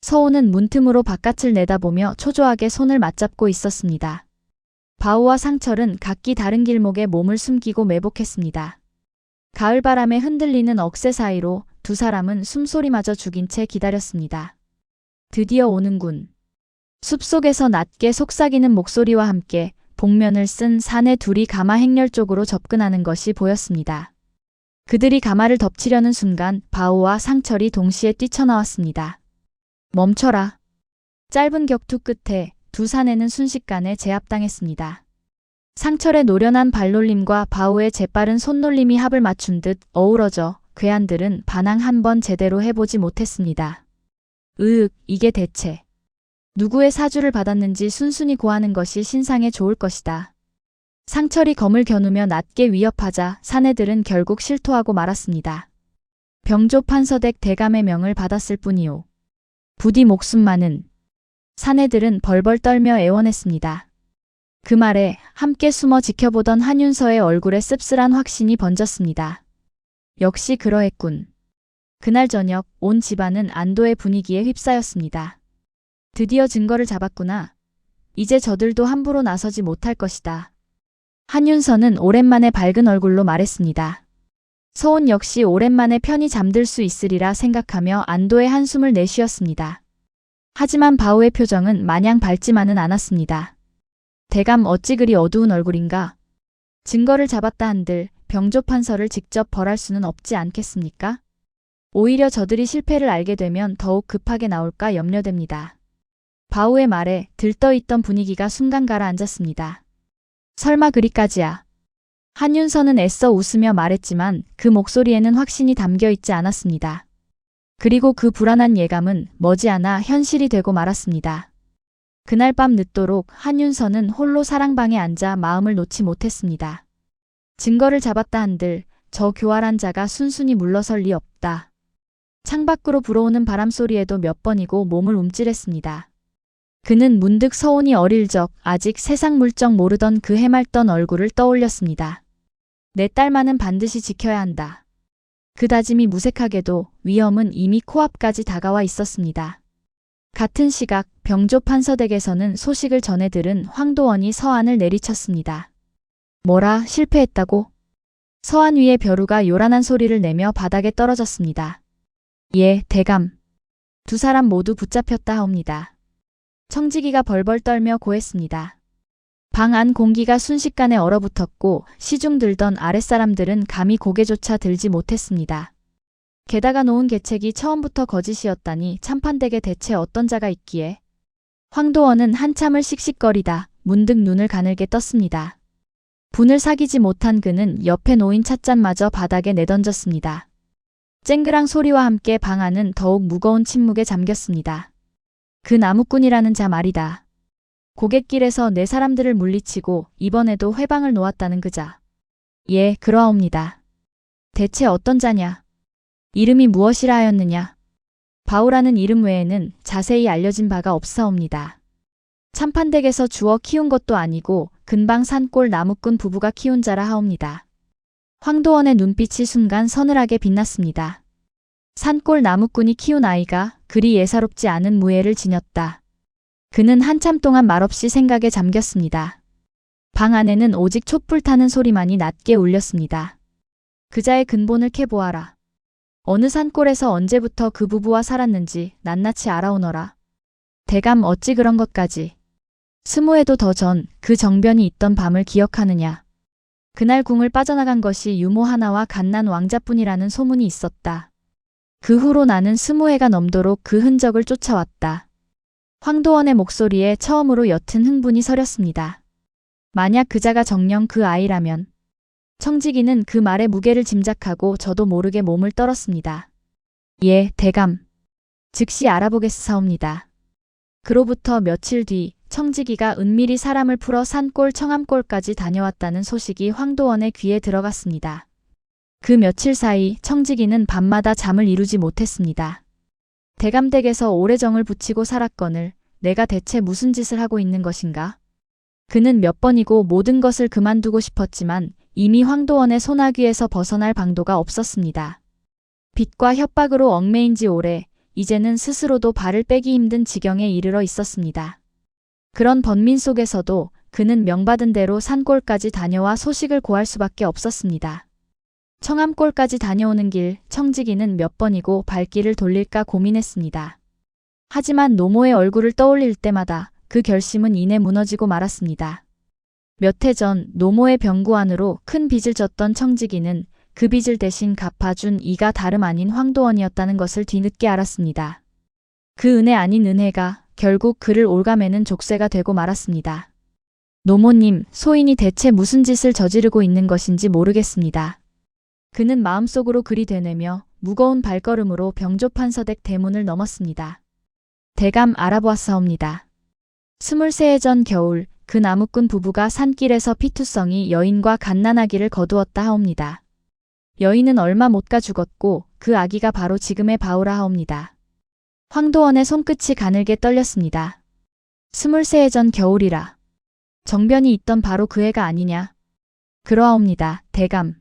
서온은 문틈으로 바깥을 내다보며 초조하게 손을 맞잡고 있었습니다. 바오와 상철은 각기 다른 길목에 몸을 숨기고 매복했습니다. 가을바람에 흔들리는 억새 사이로 두 사람은 숨소리마저 죽인 채 기다렸습니다. 드디어 오는군. 숲속에서 낮게 속삭이는 목소리와 함께 복면을 쓴 사내 둘이 가마 행렬 쪽으로 접근하는 것이 보였습니다. 그들이 가마를 덮치려는 순간 바오와 상철이 동시에 뛰쳐나왔습니다. 멈춰라. 짧은 격투 끝에 두 사내는 순식간에 제압당했습니다. 상철의 노련한 발놀림과 바오의 재빠른 손놀림이 합을 맞춘 듯 어우러져 괴한들은 반항 한 번 제대로 해보지 못했습니다. 이게 대체 누구의 사주를 받았는지 순순히 고하는 것이 신상에 좋을 것이다. 상철이 검을 겨누며 낮게 위협하자 사내들은 결국 실토하고 말았습니다. 병조 판서댁 대감의 명을 받았을 뿐이오. 부디 목숨만은. 사내들은 벌벌 떨며 애원했습니다. 그 말에 함께 숨어 지켜보던 한윤서의 얼굴에 씁쓸한 확신이 번졌습니다. 역시 그러했군. 그날 저녁 온 집안은 안도의 분위기에 휩싸였습니다. 드디어 증거를 잡았구나. 이제 저들도 함부로 나서지 못할 것이다. 한윤서는 오랜만에 밝은 얼굴로 말했습니다. 서온 역시 오랜만에 편히 잠들 수 있으리라 생각하며 안도의 한숨을 내쉬었습니다. 하지만 바오의 표정은 마냥 밝지만은 않았습니다. 대감 어찌 그리 어두운 얼굴인가? 증거를 잡았다 한들 병조 판서를 직접 벌할 수는 없지 않겠습니까? 오히려 저들이 실패를 알게 되면 더욱 급하게 나올까 염려됩니다. 바오의 말에 들떠있던 분위기가 순간 가라앉았습니다. 설마 그리까지야. 한윤서는 애써 웃으며 말했지만 그 목소리에는 확신이 담겨 있지 않았습니다. 그리고 그 불안한 예감은 머지않아 현실이 되고 말았습니다. 그날 밤 늦도록 한윤서는 홀로 사랑방에 앉아 마음을 놓지 못했습니다. 증거를 잡았다 한들 저 교활한 자가 순순히 물러설 리 없다. 창밖으로 불어오는 바람소리에도 몇 번이고 몸을 움찔했습니다. 그는 문득 서운히 어릴 적 아직 세상 물정 모르던 그 해맑던 얼굴을 떠올렸습니다. 내 딸만은 반드시 지켜야 한다. 그 다짐이 무색하게도 위험은 이미 코앞까지 다가와 있었습니다. 같은 시각 병조 판서댁에서는 소식을 전해 들은 황도원이 서안을 내리쳤습니다. 뭐라, 실패했다고? 서안 위에 벼루가 요란한 소리를 내며 바닥에 떨어졌습니다. 예, 대감. 두 사람 모두 붙잡혔다 하옵니다. 청지기가 벌벌 떨며 고했습니다. 방 안 공기가 순식간에 얼어붙었고 시중 들던 아랫사람들은 감히 고개조차 들지 못했습니다. 게다가 놓은 계책이 처음부터 거짓이었다니 참판댁에 대체 어떤 자가 있기에. 황도원은 한참을 씩씩거리다 문득 눈을 가늘게 떴습니다. 분을 사귀지 못한 그는 옆에 놓인 찻잔마저 바닥에 내던졌습니다. 쨍그랑 소리와 함께 방 안은 더욱 무거운 침묵에 잠겼습니다. 그 나무꾼이라는 자 말이다. 고갯길에서 네 사람들을 물리치고 이번에도 회방을 놓았다는 그 자. 예, 그러하옵니다. 대체 어떤 자냐? 이름이 무엇이라 하였느냐? 바우라는 이름 외에는 자세히 알려진 바가 없사옵니다. 참판댁에서 주워 키운 것도 아니고 근방 산골 나무꾼 부부가 키운 자라 하옵니다. 황도원의 눈빛이 순간 서늘하게 빛났습니다. 산골 나무꾼이 키운 아이가 그리 예사롭지 않은 무예를 지녔다. 그는 한참 동안 말없이 생각에 잠겼습니다. 방 안에는 오직 촛불 타는 소리만이 낮게 울렸습니다. 그자의 근본을 캐보아라. 어느 산골에서 언제부터 그 부부와 살았는지 낱낱이 알아오너라. 대감 어찌 그런 것까지. 20해도 더 전 그 정변이 있던 밤을 기억하느냐. 그날 궁을 빠져나간 것이 유모 하나와 갓난 왕자뿐이라는 소문이 있었다. 그 후로 나는 20해가 넘도록 그 흔적을 쫓아왔다. 황도원의 목소리에 처음으로 옅은 흥분이 서렸습니다. 만약 그자가 정녕 그 아이라면. 청지기는 그 말의 무게를 짐작하고 저도 모르게 몸을 떨었습니다. 예, 대감. 즉시 알아보겠사옵니다. 그로부터 며칠 뒤 청지기가 은밀히 사람을 풀어 산골 청암골까지 다녀왔다는 소식이 황도원의 귀에 들어갔습니다. 그 며칠 사이 청지기는 밤마다 잠을 이루지 못했습니다. 대감댁에서 오래 정을 붙이고 살았거늘 내가 대체 무슨 짓을 하고 있는 것인가? 그는 몇 번이고 모든 것을 그만두고 싶었지만 이미 황도원의 소나귀에서 벗어날 방도가 없었습니다. 빚과 협박으로 얽매인 지 오래, 이제는 스스로도 발을 빼기 힘든 지경에 이르러 있었습니다. 그런 번민 속에서도 그는 명받은 대로 산골까지 다녀와 소식을 구할 수밖에 없었습니다. 청암골까지 다녀오는 길 청지기는 몇 번이고 발길을 돌릴까 고민했습니다. 하지만 노모의 얼굴을 떠올릴 때마다 그 결심은 이내 무너지고 말았습니다. 몇 해 전 노모의 병구 안으로 큰 빚을 졌던 청지기는 그 빚을 대신 갚아준 이가 다름 아닌 황도원이었다는 것을 뒤늦게 알았습니다. 그 은혜 아닌 은혜가 결국 그를 올가매는 족쇄가 되고 말았습니다. 노모님, 소인이 대체 무슨 짓을 저지르고 있는 것인지 모르겠습니다. 그는 마음속으로 그리 되뇌며 무거운 발걸음으로 병조판서댁 대문을 넘었습니다. 대감 알아보았사옵니다. 23해 전 겨울 그 나무꾼 부부가 산길에서 피투성이 여인과 갓난아기를 거두었다 하옵니다. 여인은 얼마 못 가 죽었고 그 아기가 바로 지금의 바우라 하옵니다. 황도원의 손끝이 가늘게 떨렸습니다. 23해 전 겨울이라. 정변이 있던 바로 그 해가 아니냐. 그러하옵니다, 대감.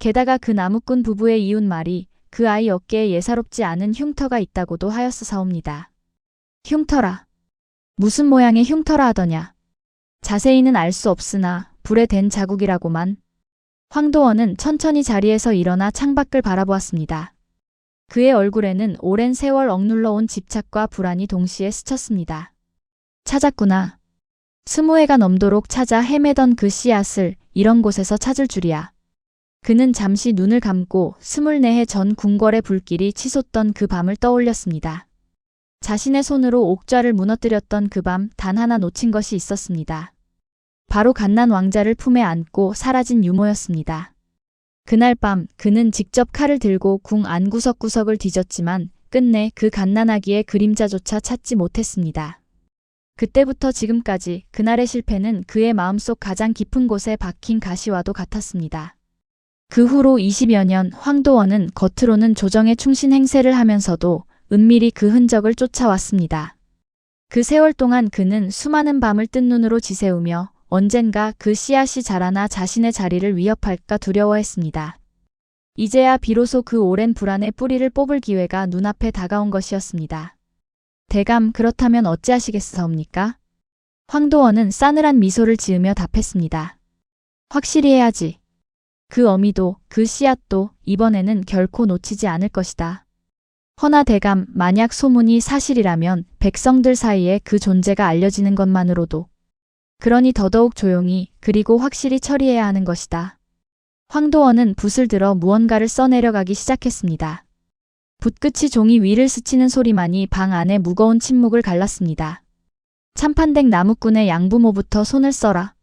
게다가 그 나무꾼 부부의 이웃 말이 그 아이 어깨에 예사롭지 않은 흉터가 있다고도 하였사옵니다. 흉터라. 무슨 모양의 흉터라 하더냐. 자세히는 알 수 없으나 불에 댄 자국이라고만. 황도원은 천천히 자리에서 일어나 창밖을 바라보았습니다. 그의 얼굴에는 오랜 세월 억눌러온 집착과 불안이 동시에 스쳤습니다. 찾았구나. 20해가 넘도록 찾아 헤매던 그 씨앗을 이런 곳에서 찾을 줄이야. 그는 잠시 눈을 감고 24해 전 궁궐의 불길이 치솟던 그 밤을 떠올렸습니다. 자신의 손으로 옥좌를 무너뜨렸던 그 밤 단 하나 놓친 것이 있었습니다. 바로 갓난 왕자를 품에 안고 사라진 유모였습니다. 그날 밤 그는 직접 칼을 들고 궁 안 구석구석을 뒤졌지만 끝내 그 갓난아기의 그림자조차 찾지 못했습니다. 그때부터 지금까지 그날의 실패는 그의 마음속 가장 깊은 곳에 박힌 가시와도 같았습니다. 그 후로 20여 년 황도원은 겉으로는 조정에 충신 행세를 하면서도 은밀히 그 흔적을 쫓아왔습니다. 그 세월 동안 그는 수많은 밤을 뜬 눈으로 지새우며 언젠가 그 씨앗이 자라나 자신의 자리를 위협할까 두려워했습니다. 이제야 비로소 그 오랜 불안의 뿌리를 뽑을 기회가 눈앞에 다가온 것이었습니다. 대감, 그렇다면 어찌하시겠사옵니까? 황도원은 싸늘한 미소를 지으며 답했습니다. 확실히 해야지. 그 어미도 그 씨앗도 이번에는 결코 놓치지 않을 것이다. 허나 대감, 만약 소문이 사실이라면 백성들 사이에 그 존재가 알려지는 것만으로도. 그러니 더더욱 조용히 그리고 확실히 처리해야 하는 것이다. 황도원은 붓을 들어 무언가를 써내려가기 시작했습니다. 붓끝이 종이 위를 스치는 소리만이 방 안의 무거운 침묵을 갈랐습니다. 참판댁 나무꾼의 양부모부터 손을 써라.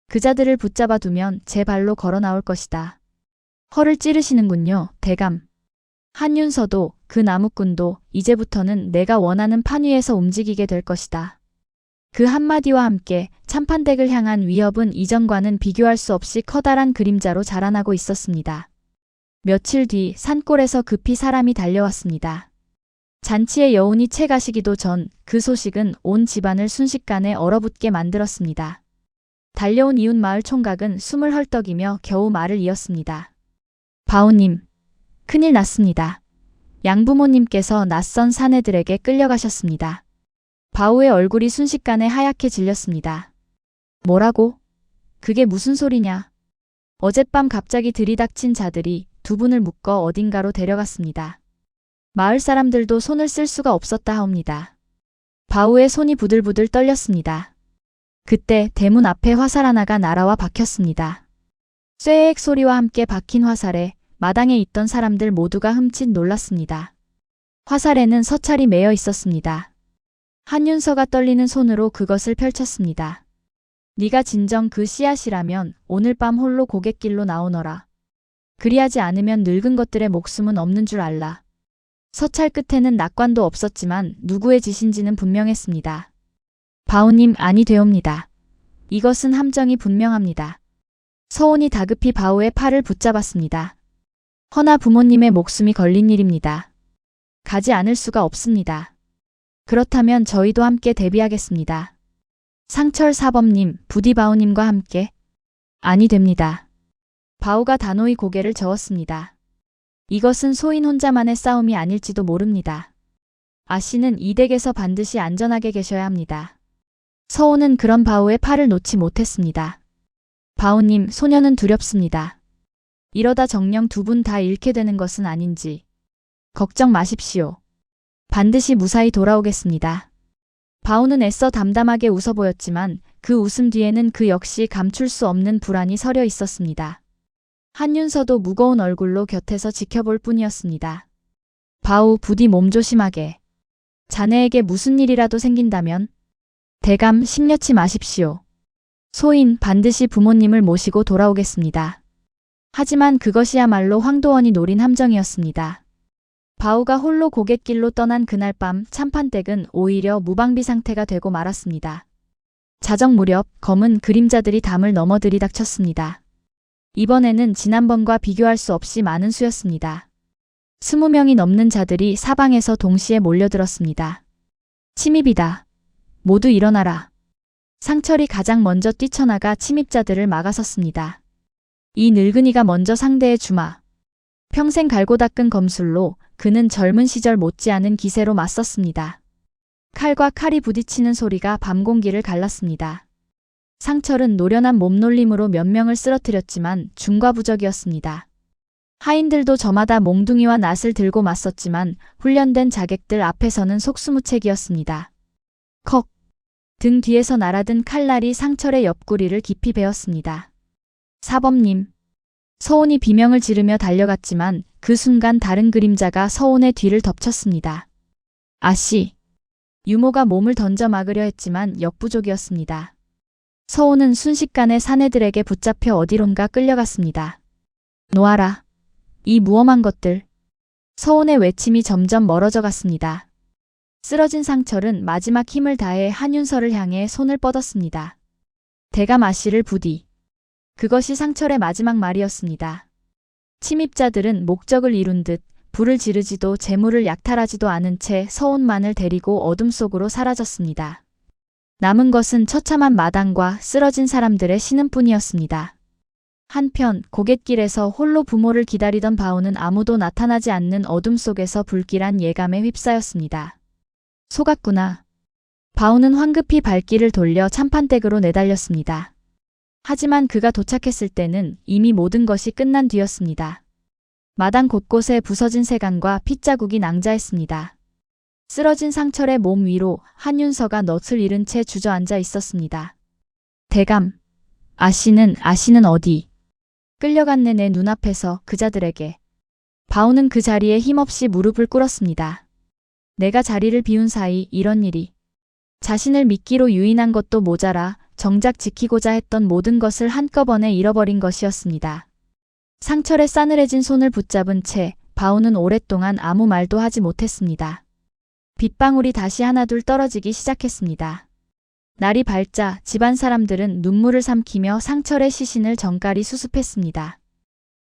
그자들을 붙잡아 두면 제 발로 걸어 나올 것이다. 허를 찌르시는군요, 대감. 한윤서도 그 나무꾼도 이제부터는 내가 원하는 판 위에서 움직이게 될 것이다. 그 한마디와 함께 참판댁을 향한 위협은 이전과는 비교할 수 없이 커다란 그림자로 자라나고 있었습니다. 며칠 뒤 산골에서 급히 사람이 달려왔습니다. 잔치의 여운이 채 가시기도 전 그 소식은 온 집안을 순식간에 얼어붙게 만들었습니다. 달려온 이웃 마을 총각은 숨을 헐떡이며 겨우 말을 이었습니다. 바오님, 큰일 났습니다. 양부모님께서 낯선 사내들에게 끌려가셨습니다. 바오의 얼굴이 순식간에 하얗게 질렸습니다. 뭐라고? 그게 무슨 소리냐? 어젯밤 갑자기 들이닥친 자들이 두 분을 묶어 어딘가로 데려갔습니다. 마을 사람들도 손을 쓸 수가 없었다 하옵니다. 바오의 손이 부들부들 떨렸습니다. 그때 대문 앞에 화살 하나가 날아와 박혔습니다. 쇠액 소리와 함께 박힌 화살에 마당에 있던 사람들 모두가 흠칫 놀랐습니다. 화살에는 서찰이 매여 있었습니다. 한윤서가 떨리는 손으로 그것을 펼쳤습니다. 네가 진정 그 씨앗이라면 오늘 밤 홀로 고갯길로 나오너라. 그리하지 않으면 늙은 것들의 목숨은 없는 줄 알라. 서찰 끝에는 낙관도 없었지만 누구의 짓인지는 분명했습니다. 바오님, 아니 되옵니다. 이것은 함정이 분명합니다. 서온이 다급히 바오의 팔을 붙잡았습니다. 허나 부모님의 목숨이 걸린 일입니다. 가지 않을 수가 없습니다. 그렇다면 저희도 함께 대비하겠습니다. 상철 사범님, 부디 바오님과 함께. 아니 됩니다. 바오가 단호히 고개를 저었습니다. 이것은 소인 혼자만의 싸움이 아닐지도 모릅니다. 아씨는 이 댁에서 반드시 안전하게 계셔야 합니다. 서온은 그런 바오의 팔을 놓지 못했습니다. 바오님, 소녀는 두렵습니다. 이러다 정녕 두 분 다 잃게 되는 것은 아닌지. 걱정 마십시오. 반드시 무사히 돌아오겠습니다. 바오는 애써 담담하게 웃어 보였지만 그 웃음 뒤에는 그 역시 감출 수 없는 불안이 서려 있었습니다. 한윤서도 무거운 얼굴로 곁에서 지켜볼 뿐이었습니다. 바오, 부디 몸 조심하게. 자네에게 무슨 일이라도 생긴다면? 대감, 심려치 마십시오. 소인, 반드시 부모님을 모시고 돌아오겠습니다. 하지만 그것이야말로 황도원이 노린 함정이었습니다. 바오가 홀로 고갯길로 떠난 그날 밤 참판댁은 오히려 무방비 상태가 되고 말았습니다. 자정 무렵 검은 그림자들이 담을 넘어 들이닥쳤습니다. 이번에는 지난번과 비교할 수 없이 많은 수였습니다. 20명이 넘는 자들이 사방에서 동시에 몰려들었습니다. 침입이다. 모두 일어나라. 상철이 가장 먼저 뛰쳐나가 침입자들을 막아섰습니다. 이 늙은이가 먼저 상대해 주마. 평생 갈고 닦은 검술로 그는 젊은 시절 못지않은 기세로 맞섰습니다. 칼과 칼이 부딪히는 소리가 밤 공기를 갈랐습니다. 상철은 노련한 몸놀림으로 몇 명을 쓰러뜨렸지만 중과부적이었습니다. 하인들도 저마다 몽둥이와 낫을 들고 맞섰지만 훈련된 자객들 앞에서는 속수무책이었습니다. 컥! 등 뒤에서 날아든 칼날이 상철의 옆구리를 깊이 베었습니다. 사범님. 서온이 비명을 지르며 달려갔지만 그 순간 다른 그림자가 서온의 뒤를 덮쳤습니다. 아씨. 유모가 몸을 던져 막으려 했지만 역부족이었습니다. 서온은 순식간에 사내들에게 붙잡혀 어디론가 끌려갔습니다. 놓아라. 이 무엄한 것들. 서온의 외침이 점점 멀어져 갔습니다. 쓰러진 상철은 마지막 힘을 다해 한윤서를 향해 손을 뻗었습니다. 대감 아씨를 부디. 그것이 상철의 마지막 말이었습니다. 침입자들은 목적을 이룬 듯 불을 지르지도 재물을 약탈하지도 않은 채 서온만을 데리고 어둠 속으로 사라졌습니다. 남은 것은 처참한 마당과 쓰러진 사람들의 신음뿐이었습니다. 한편 고갯길에서 홀로 부모를 기다리던 바오는 아무도 나타나지 않는 어둠 속에서 불길한 예감에 휩싸였습니다. 속았구나. 바오는 황급히 발길을 돌려 참판댁으로 내달렸습니다. 하지만 그가 도착했을 때는 이미 모든 것이 끝난 뒤였습니다. 마당 곳곳에 부서진 세간과 핏자국이 낭자했습니다. 쓰러진 상철의 몸 위로 한윤서가 넋을 잃은 채 주저앉아 있었습니다. 대감, 아씨는 어디? 끌려갔네 내 눈앞에서 그자들에게. 바오는 그 자리에 힘없이 무릎을 꿇었습니다. 내가 자리를 비운 사이 이런 일이. 자신을 미끼로 유인한 것도 모자라 정작 지키고자 했던 모든 것을 한꺼번에 잃어버린 것이었습니다. 상철의 싸늘해진 손을 붙잡은 채 바오는 오랫동안 아무 말도 하지 못했습니다. 빗방울이 다시 하나둘 떨어지기 시작했습니다. 날이 밝자 집안 사람들은 눈물을 삼키며 상철의 시신을 정갈이 수습했습니다.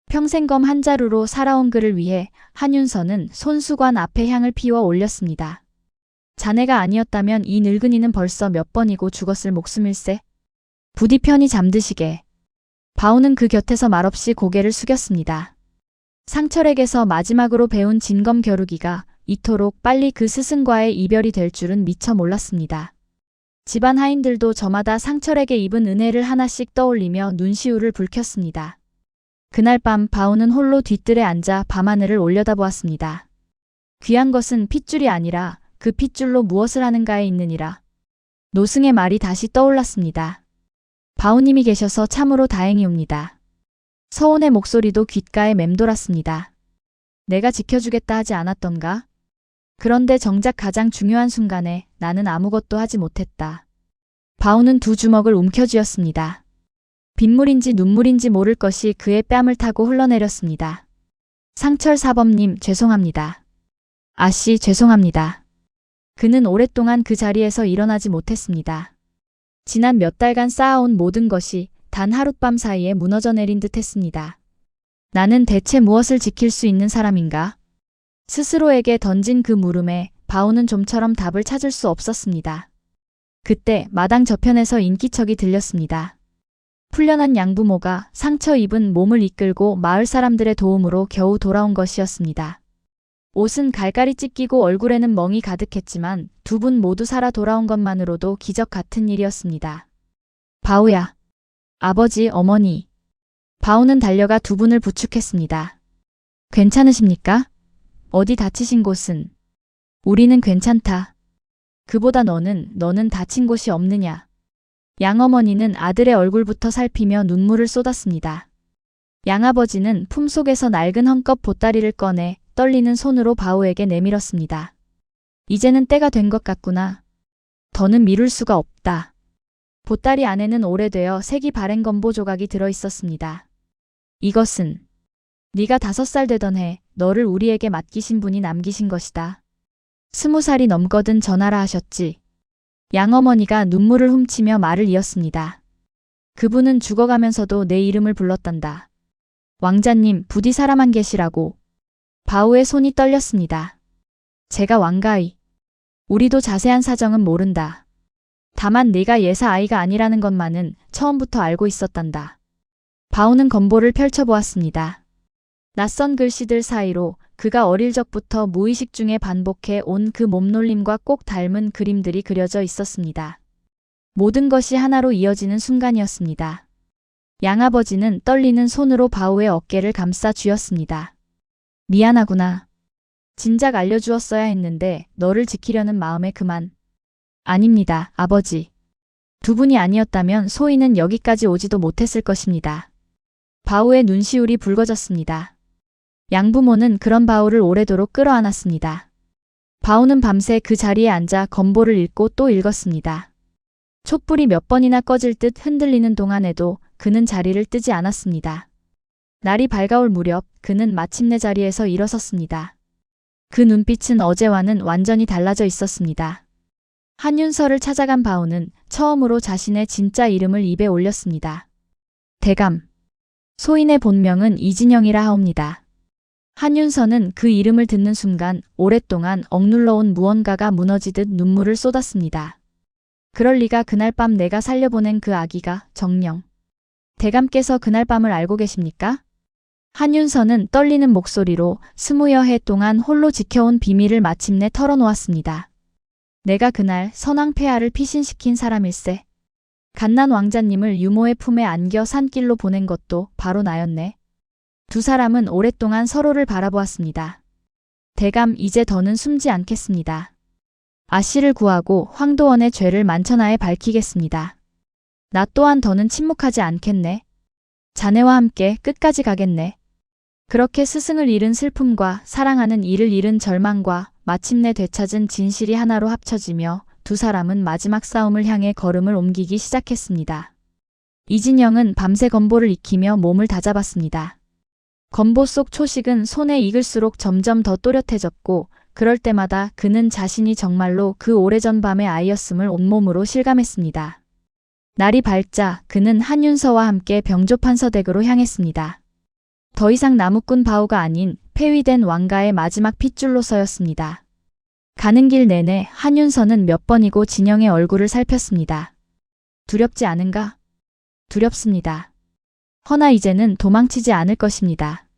평생 검 한 자루로 살아온 그를 위해 한윤서는 손수관 앞에 향을 피워 올렸습니다. 자네가 아니었다면 이 늙은이는 벌써 몇 번이고 죽었을 목숨일세. 부디 편히 잠드시게. 바오는 그 곁에서 말없이 고개를 숙였습니다. 상철에게서 마지막으로 배운 진검 겨루기가 이토록 빨리 그 스승과의 이별이 될 줄은 미처 몰랐습니다. 집안 하인들도 저마다 상철에게 입은 은혜를 하나씩 떠올리며 눈시울을 붉혔습니다. 그날 밤 바오는 홀로 뒤뜰에 앉아 밤하늘을 올려다보았습니다. 귀한 것은 핏줄이 아니라 그 핏줄로 무엇을 하는가에 있느니라. 노승의 말이 다시 떠올랐습니다. 바오님이 계셔서 참으로 다행이옵니다. 서온의 목소리도 귓가에 맴돌았습니다. 내가 지켜주겠다 하지 않았던가? 그런데 정작 가장 중요한 순간에 나는 아무것도 하지 못했다. 바오는 두 주먹을 움켜쥐었습니다. 빗물인지 눈물인지 모를 것이 그의 뺨을 타고 흘러내렸습니다. 상철 사범님 죄송합니다. 아씨 죄송합니다. 그는 오랫동안 그 자리에서 일어나지 못했습니다. 지난 몇 달간 쌓아온 모든 것이 단 하룻밤 사이에 무너져 내린 듯 했습니다. 나는 대체 무엇을 지킬 수 있는 사람인가? 스스로에게 던진 그 물음에 바오는 좀처럼 답을 찾을 수 없었습니다. 그때 마당 저편에서 인기척이 들렸습니다. 풀려난 양부모가 상처 입은 몸을 이끌고 마을 사람들의 도움으로 겨우 돌아온 것이었습니다. 옷은 갈갈이 찢기고 얼굴에는 멍이 가득했지만 두 분 모두 살아 돌아온 것만으로도 기적 같은 일이었습니다. 바오야. 아버지, 어머니. 바오는 달려가 두 분을 부축했습니다. 괜찮으십니까? 어디 다치신 곳은? 우리는 괜찮다. 그보다 너는 다친 곳이 없느냐? 양어머니는 아들의 얼굴부터 살피며 눈물을 쏟았습니다. 양아버지는 품속에서 낡은 헝겊 보따리를 꺼내 떨리는 손으로 바오에게 내밀었습니다. 이제는 때가 된 것 같구나. 더는 미룰 수가 없다. 보따리 안에는 오래되어 색이 바랜 건보 조각이 들어 있었습니다. 이것은 네가 5살 되던 해 너를 우리에게 맡기신 분이 남기신 것이다. 20살이 넘거든 전하라 하셨지. 양어머니가 눈물을 훔치며 말을 이었습니다. 그분은 죽어가면서도 내 이름을 불렀단다. 왕자님, 부디 사람한 계시라고. 바오의 손이 떨렸습니다. 제가 왕가의. 우리도 자세한 사정은 모른다. 다만 네가 예사 아이가 아니라는 것만은 처음부터 알고 있었단다. 바오는 건보를 펼쳐보았습니다. 낯선 글씨들 사이로 그가 어릴 적부터 무의식 중에 반복해 온 그 몸놀림과 꼭 닮은 그림들이 그려져 있었습니다. 모든 것이 하나로 이어지는 순간이었습니다. 양아버지는 떨리는 손으로 바오의 어깨를 감싸 쥐었습니다. 미안하구나. 진작 알려주었어야 했는데 너를 지키려는 마음에 그만. 아닙니다, 아버지. 두 분이 아니었다면 소희는 여기까지 오지도 못했을 것입니다. 바오의 눈시울이 붉어졌습니다. 양부모는 그런 바오를 오래도록 끌어안았습니다. 바오는 밤새 그 자리에 앉아 건보를 읽고 또 읽었습니다. 촛불이 몇 번이나 꺼질 듯 흔들리는 동안에도 그는 자리를 뜨지 않았습니다. 날이 밝아올 무렵 그는 마침내 자리에서 일어섰습니다. 그 눈빛은 어제와는 완전히 달라져 있었습니다. 한윤서를 찾아간 바오는 처음으로 자신의 진짜 이름을 입에 올렸습니다. 대감. 소인의 본명은 이진영이라 하옵니다. 한윤서는 그 이름을 듣는 순간 오랫동안 억눌러온 무언가가 무너지듯 눈물을 쏟았습니다. 그럴 리가. 그날 밤 내가 살려보낸 그 아기가 정령. 대감께서 그날 밤을 알고 계십니까? 한윤서는 떨리는 목소리로 20여 해 동안 홀로 지켜온 비밀을 마침내 털어놓았습니다. 내가 그날 선왕폐하를 피신시킨 사람일세. 갓난 왕자님을 유모의 품에 안겨 산길로 보낸 것도 바로 나였네. 두 사람은 오랫동안 서로를 바라보았습니다. 대감, 이제 더는 숨지 않겠습니다. 아씨를 구하고 황도원의 죄를 만천하에 밝히겠습니다. 나 또한 더는 침묵하지 않겠네. 자네와 함께 끝까지 가겠네. 그렇게 스승을 잃은 슬픔과 사랑하는 이를 잃은 절망과 마침내 되찾은 진실이 하나로 합쳐지며 두 사람은 마지막 싸움을 향해 걸음을 옮기기 시작했습니다. 이진영은 밤새 건보를 익히며 몸을 다잡았습니다. 건보 속 초식은 손에 익을수록 점점 더 또렷해졌고 그럴 때마다 그는 자신이 정말로 그 오래전 밤의 아이였음을 온몸으로 실감했습니다. 날이 밝자 그는 한윤서와 함께 병조판서댁으로 향했습니다. 더 이상 나무꾼 바오가 아닌 폐위된 왕가의 마지막 핏줄로서였습니다. 가는 길 내내 한윤서는 몇 번이고 진영의 얼굴을 살폈습니다. 두렵지 않은가? 두렵습니다. 허나 이제는 도망치지 않을 것입니다.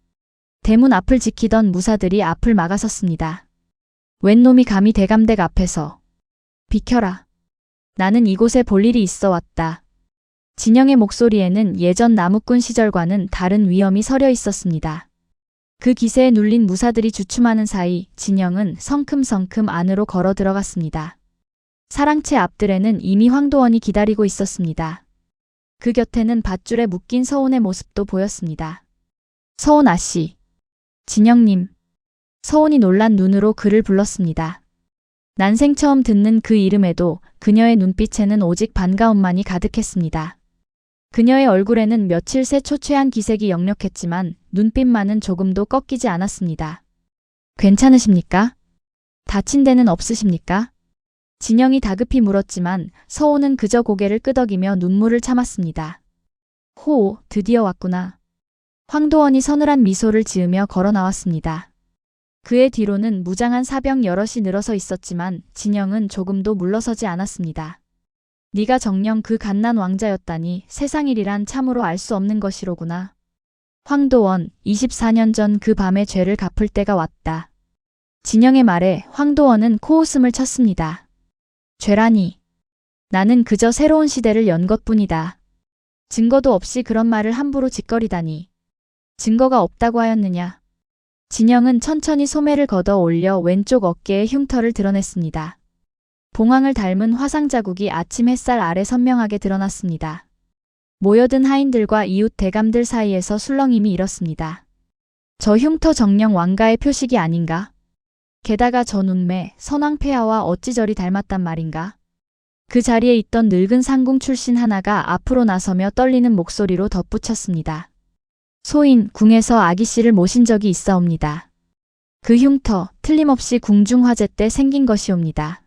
대문 앞을 지키던 무사들이 앞을 막아섰습니다. 웬 놈이 감히 대감댁 앞에서. 비켜라. 나는 이곳에 볼 일이 있어 왔다. 진영의 목소리에는 예전 나무꾼 시절과는 다른 위엄이 서려 있었습니다. 그 기세에 눌린 무사들이 주춤하는 사이 진영은 성큼성큼 안으로 걸어 들어갔습니다. 사랑채 앞들에는 이미 황도원이 기다리고 있었습니다. 그 곁에는 밧줄에 묶인 서온의 모습도 보였습니다. 서온 아씨. 진영님. 서온이 놀란 눈으로 그를 불렀습니다. 난생 처음 듣는 그 이름에도 그녀의 눈빛에는 오직 반가움만이 가득했습니다. 그녀의 얼굴에는 며칠 새 초췌한 기색이 역력했지만 눈빛만은 조금도 꺾이지 않았습니다. 괜찮으십니까? 다친 데는 없으십니까? 진영이 다급히 물었지만 서온은 그저 고개를 끄덕이며 눈물을 참았습니다. 호, 드디어 왔구나. 황도원이 서늘한 미소를 지으며 걸어 나왔습니다. 그의 뒤로는 무장한 사병 여럿이 늘어서 있었지만 진영은 조금도 물러서지 않았습니다. 네가 정녕 그 갓난 왕자였다니 세상 일이란 참으로 알 수 없는 것이로구나. 황도원, 24년 전 그 밤의 죄를 갚을 때가 왔다. 진영의 말에 황도원은 코웃음을 쳤습니다. 죄라니. 나는 그저 새로운 시대를 연 것뿐이다. 증거도 없이 그런 말을 함부로 짓거리다니. 증거가 없다고 하였느냐. 진영은 천천히 소매를 걷어 올려 왼쪽 어깨에 흉터를 드러냈습니다. 봉황을 닮은 화상 자국이 아침 햇살 아래 선명하게 드러났습니다. 모여든 하인들과 이웃 대감들 사이에서 술렁임이 일었습니다. 저 흉터 정령 왕가의 표식이 아닌가? 게다가 저 눈매 선왕폐하와 어찌 저리 닮았단 말인가? 그 자리에 있던 늙은 상궁 출신 하나가 앞으로 나서며 떨리는 목소리로 덧붙였습니다. 소인, 궁에서 아기씨를 모신 적이 있사옵니다. 그 흉터 틀림없이 궁중화제 때 생긴 것이옵니다.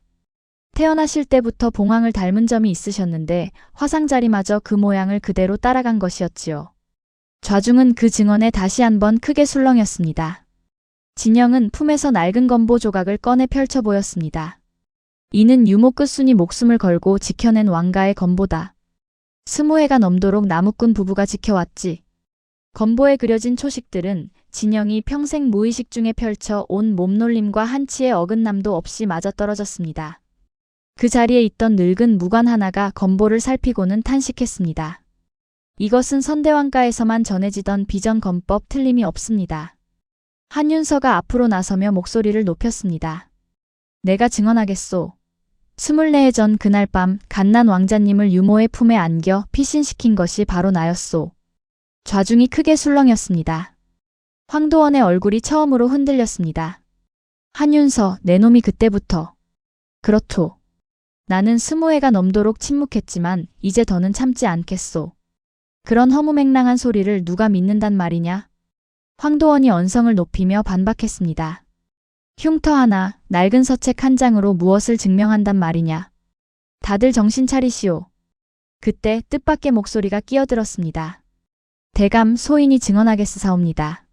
태어나실 때부터 봉황을 닮은 점이 있으셨는데 화상자리마저 그 모양을 그대로 따라간 것이었지요. 좌중은 그 증언에 다시 한번 크게 술렁였습니다. 진영은 품에서 낡은 건보 조각을 꺼내 펼쳐 보였습니다. 이는 유모 끝순이 목숨을 걸고 지켜낸 왕가의 건보다. 20회가 넘도록 나무꾼 부부가 지켜왔지. 건보에 그려진 초식들은 진영이 평생 무의식 중에 펼쳐 온 몸놀림과 한치의 어긋남도 없이 맞아떨어졌습니다. 그 자리에 있던 늙은 무관 하나가 건보를 살피고는 탄식했습니다. 이것은 선대왕가에서만 전해지던 비전 건법 틀림이 없습니다. 한윤서가 앞으로 나서며 목소리를 높였습니다. 내가 증언하겠소. 24해 전 그날 밤 갓난 왕자님을 유모의 품에 안겨 피신시킨 것이 바로 나였소. 좌중이 크게 술렁였습니다. 황도원의 얼굴이 처음으로 흔들렸습니다. 한윤서, 내 놈이 그때부터. 그렇소. 나는 20회가 넘도록 침묵했지만 이제 더는 참지 않겠소. 그런 허무맹랑한 소리를 누가 믿는단 말이냐? 황도원이 언성을 높이며 반박했습니다. 흉터 하나, 낡은 서책 한 장으로 무엇을 증명한단 말이냐. 다들 정신 차리시오. 그때 뜻밖의 목소리가 끼어들었습니다. 대감 소인이 증언하겠사옵니다.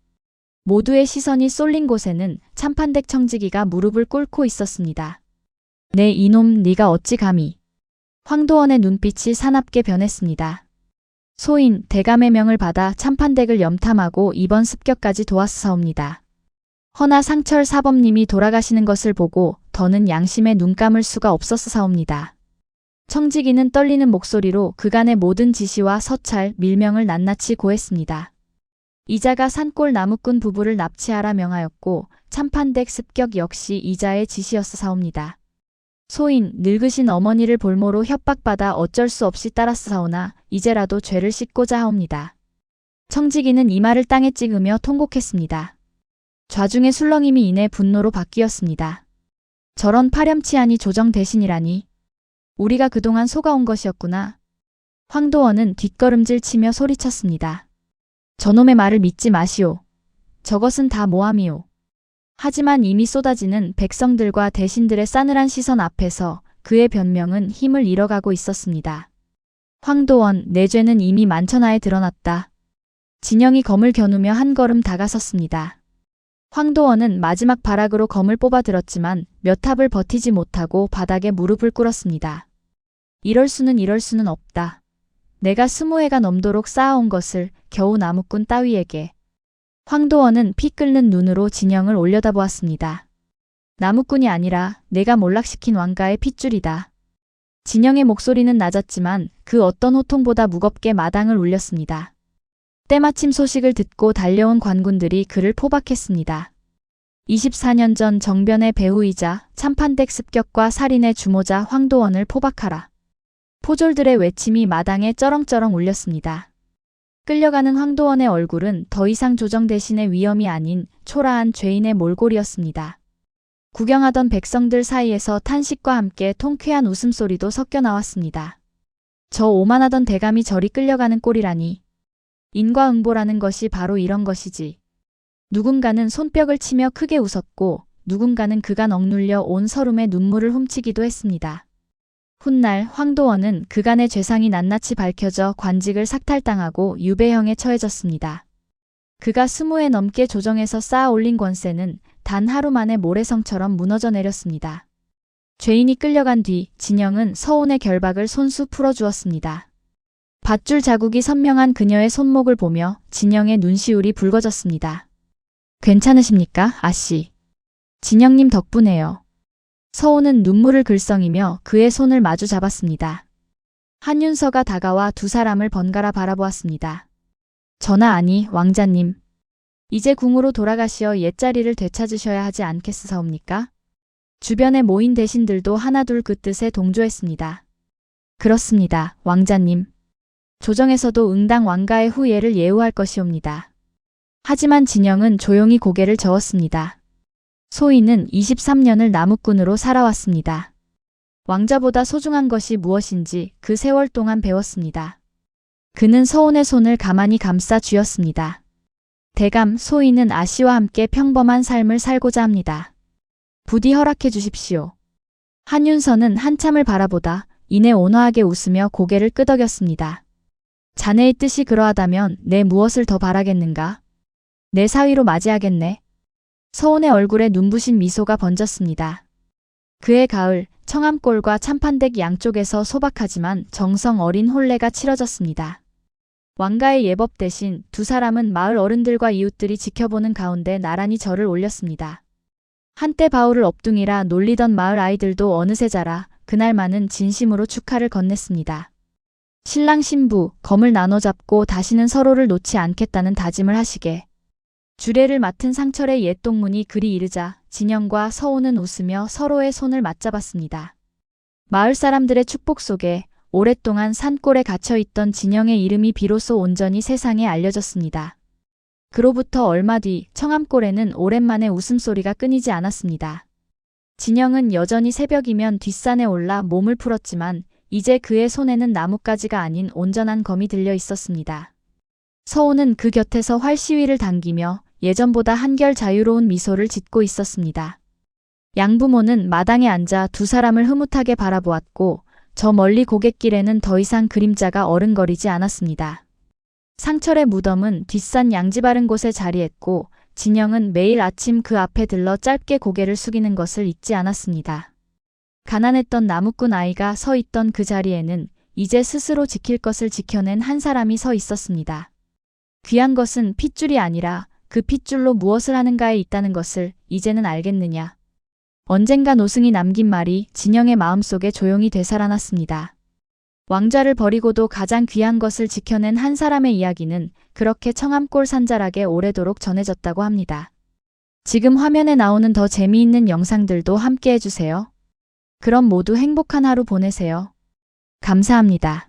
모두의 시선이 쏠린 곳에는 참판댁 청지기가 무릎을 꿇고 있었습니다. 네 이놈 네가 어찌 감히. 황도원의 눈빛이 사납게 변했습니다. 소인 대감의 명을 받아 참판댁을 염탐하고 이번 습격까지 도왔사옵니다. 허나 상철 사범님이 돌아가시는 것을 보고 더는 양심에 눈 감을 수가 없었사옵니다. 청지기는 떨리는 목소리로 그간의 모든 지시와 서찰, 밀명을 낱낱이 고했습니다. 이자가 산골 나무꾼 부부를 납치하라 명하였고 참판댁 습격 역시 이자의 지시였사옵니다. 소인 늙으신 어머니를 볼모로 협박받아 어쩔 수 없이 따랐사오나 이제라도 죄를 씻고자 하옵니다. 청지기는 이마를 땅에 찍으며 통곡했습니다. 좌중의 술렁임이 이내 분노로 바뀌었습니다. 저런 파렴치하니 조정 대신이라니. 우리가 그동안 속아온 것이었구나. 황도원은 뒷걸음질 치며 소리쳤습니다. 저놈의 말을 믿지 마시오. 저것은 다 모함이오. 하지만 이미 쏟아지는 백성들과 대신들의 싸늘한 시선 앞에서 그의 변명은 힘을 잃어가고 있었습니다. 황도원, 내 죄는 이미 만천하에 드러났다. 진영이 검을 겨누며 한 걸음 다가섰습니다. 황도원은 마지막 발악으로 검을 뽑아 들었지만 몇 합을 버티지 못하고 바닥에 무릎을 꿇었습니다. 이럴 수는 없다. 내가 20해가 넘도록 쌓아온 것을 겨우 나무꾼 따위에게. 황도원은 피 끓는 눈으로 진영을 올려다보았습니다. 나무꾼이 아니라 내가 몰락시킨 왕가의 핏줄이다. 진영의 목소리는 낮았지만 그 어떤 호통보다 무겁게 마당을 울렸습니다. 때마침 소식을 듣고 달려온 관군들이 그를 포박했습니다. 24년 전 정변의 배후이자 참판댁 습격과 살인의 주모자 황도원을 포박하라. 포졸들의 외침이 마당에 쩌렁쩌렁 울렸습니다. 끌려가는 황도원의 얼굴은 더 이상 조정 대신의 위험이 아닌 초라한 죄인의 몰골이었습니다. 구경하던 백성들 사이에서 탄식과 함께 통쾌한 웃음소리도 섞여 나왔습니다. 저 오만하던 대감이 저리 끌려가는 꼴이라니. 인과응보라는 것이 바로 이런 것이지. 누군가는 손뼉을 치며 크게 웃었고 누군가는 그간 억눌려 온 서름의 눈물을 훔치기도 했습니다. 훗날 황도원은 그간의 죄상이 낱낱이 밝혀져 관직을 삭탈당하고 유배형에 처해졌습니다. 그가 20해 넘게 조정에서 쌓아 올린 권세는 단 하루 만에 모래성처럼 무너져 내렸습니다. 죄인이 끌려간 뒤 진영은 서온의 결박을 손수 풀어주었습니다. 밧줄 자국이 선명한 그녀의 손목을 보며 진영의 눈시울이 붉어졌습니다. 괜찮으십니까, 아씨? 진영님 덕분에요. 서온은 눈물을 글썽이며 그의 손을 마주 잡았습니다. 한윤서가 다가와 두 사람을 번갈아 바라보았습니다. 전하 아니 왕자님. 이제 궁으로 돌아가시어 옛자리를 되찾으셔야 하지 않겠사옵니까? 주변에 모인 대신들도 하나둘 그 뜻에 동조했습니다. 그렇습니다, 왕자님. 조정에서도 응당 왕가의 후예를 예우할 것이옵니다. 하지만 진영은 조용히 고개를 저었습니다. 소인은 23년을 나무꾼으로 살아왔습니다. 왕자보다 소중한 것이 무엇인지 그 세월 동안 배웠습니다. 그는 서온의 손을 가만히 감싸 쥐었습니다. 대감 소인은 아씨와 함께 평범한 삶을 살고자 합니다. 부디 허락해 주십시오. 한윤서는 한참을 바라보다 이내 온화하게 웃으며 고개를 끄덕였습니다. 자네의 뜻이 그러하다면 내 무엇을 더 바라겠는가? 내 사위로 맞이하겠네. 서온의 얼굴에 눈부신 미소가 번졌습니다. 그해 가을 청암골과 참판댁 양쪽에서 소박하지만 정성 어린 혼례가 치러졌습니다. 왕가의 예법 대신 두 사람은 마을 어른들과 이웃들이 지켜보는 가운데 나란히 절을 올렸습니다. 한때 바울을 업둥이라 놀리던 마을 아이들도 어느새 자라 그날만은 진심으로 축하를 건넸습니다. 신랑 신부 검을 나눠 잡고 다시는 서로를 놓지 않겠다는 다짐을 하시게. 주례를 맡은 상철의 옛 동문이 그리 이르자 진영과 서온은 웃으며 서로의 손을 맞잡았습니다. 마을 사람들의 축복 속에 오랫동안 산골에 갇혀있던 진영의 이름이 비로소 온전히 세상에 알려졌습니다. 그로부터 얼마 뒤 청암골에는 오랜만에 웃음소리가 끊이지 않았습니다. 진영은 여전히 새벽이면 뒷산에 올라 몸을 풀었지만 이제 그의 손에는 나뭇가지가 아닌 온전한 검이 들려 있었습니다. 서온은 그 곁에서 활시위를 당기며 예전보다 한결 자유로운 미소를 짓고 있었습니다. 양부모는 마당에 앉아 두 사람을 흐뭇하게 바라보았고 저 멀리 고갯길에는 더 이상 그림자가 어른거리지 않았습니다. 상철의 무덤은 뒷산 양지바른 곳에 자리했고 진영은 매일 아침 그 앞에 들러 짧게 고개를 숙이는 것을 잊지 않았습니다. 가난했던 나무꾼 아이가 서 있던 그 자리에는 이제 스스로 지킬 것을 지켜낸 한 사람이 서 있었습니다. 귀한 것은 핏줄이 아니라 그 핏줄로 무엇을 하는가에 있다는 것을 이제는 알겠느냐. 언젠가 노승이 남긴 말이 진영의 마음속에 조용히 되살아났습니다. 왕좌를 버리고도 가장 귀한 것을 지켜낸 한 사람의 이야기는 그렇게 청암골 산자락에 오래도록 전해졌다고 합니다. 지금 화면에 나오는 더 재미있는 영상들도 함께 해주세요. 그럼 모두 행복한 하루 보내세요. 감사합니다.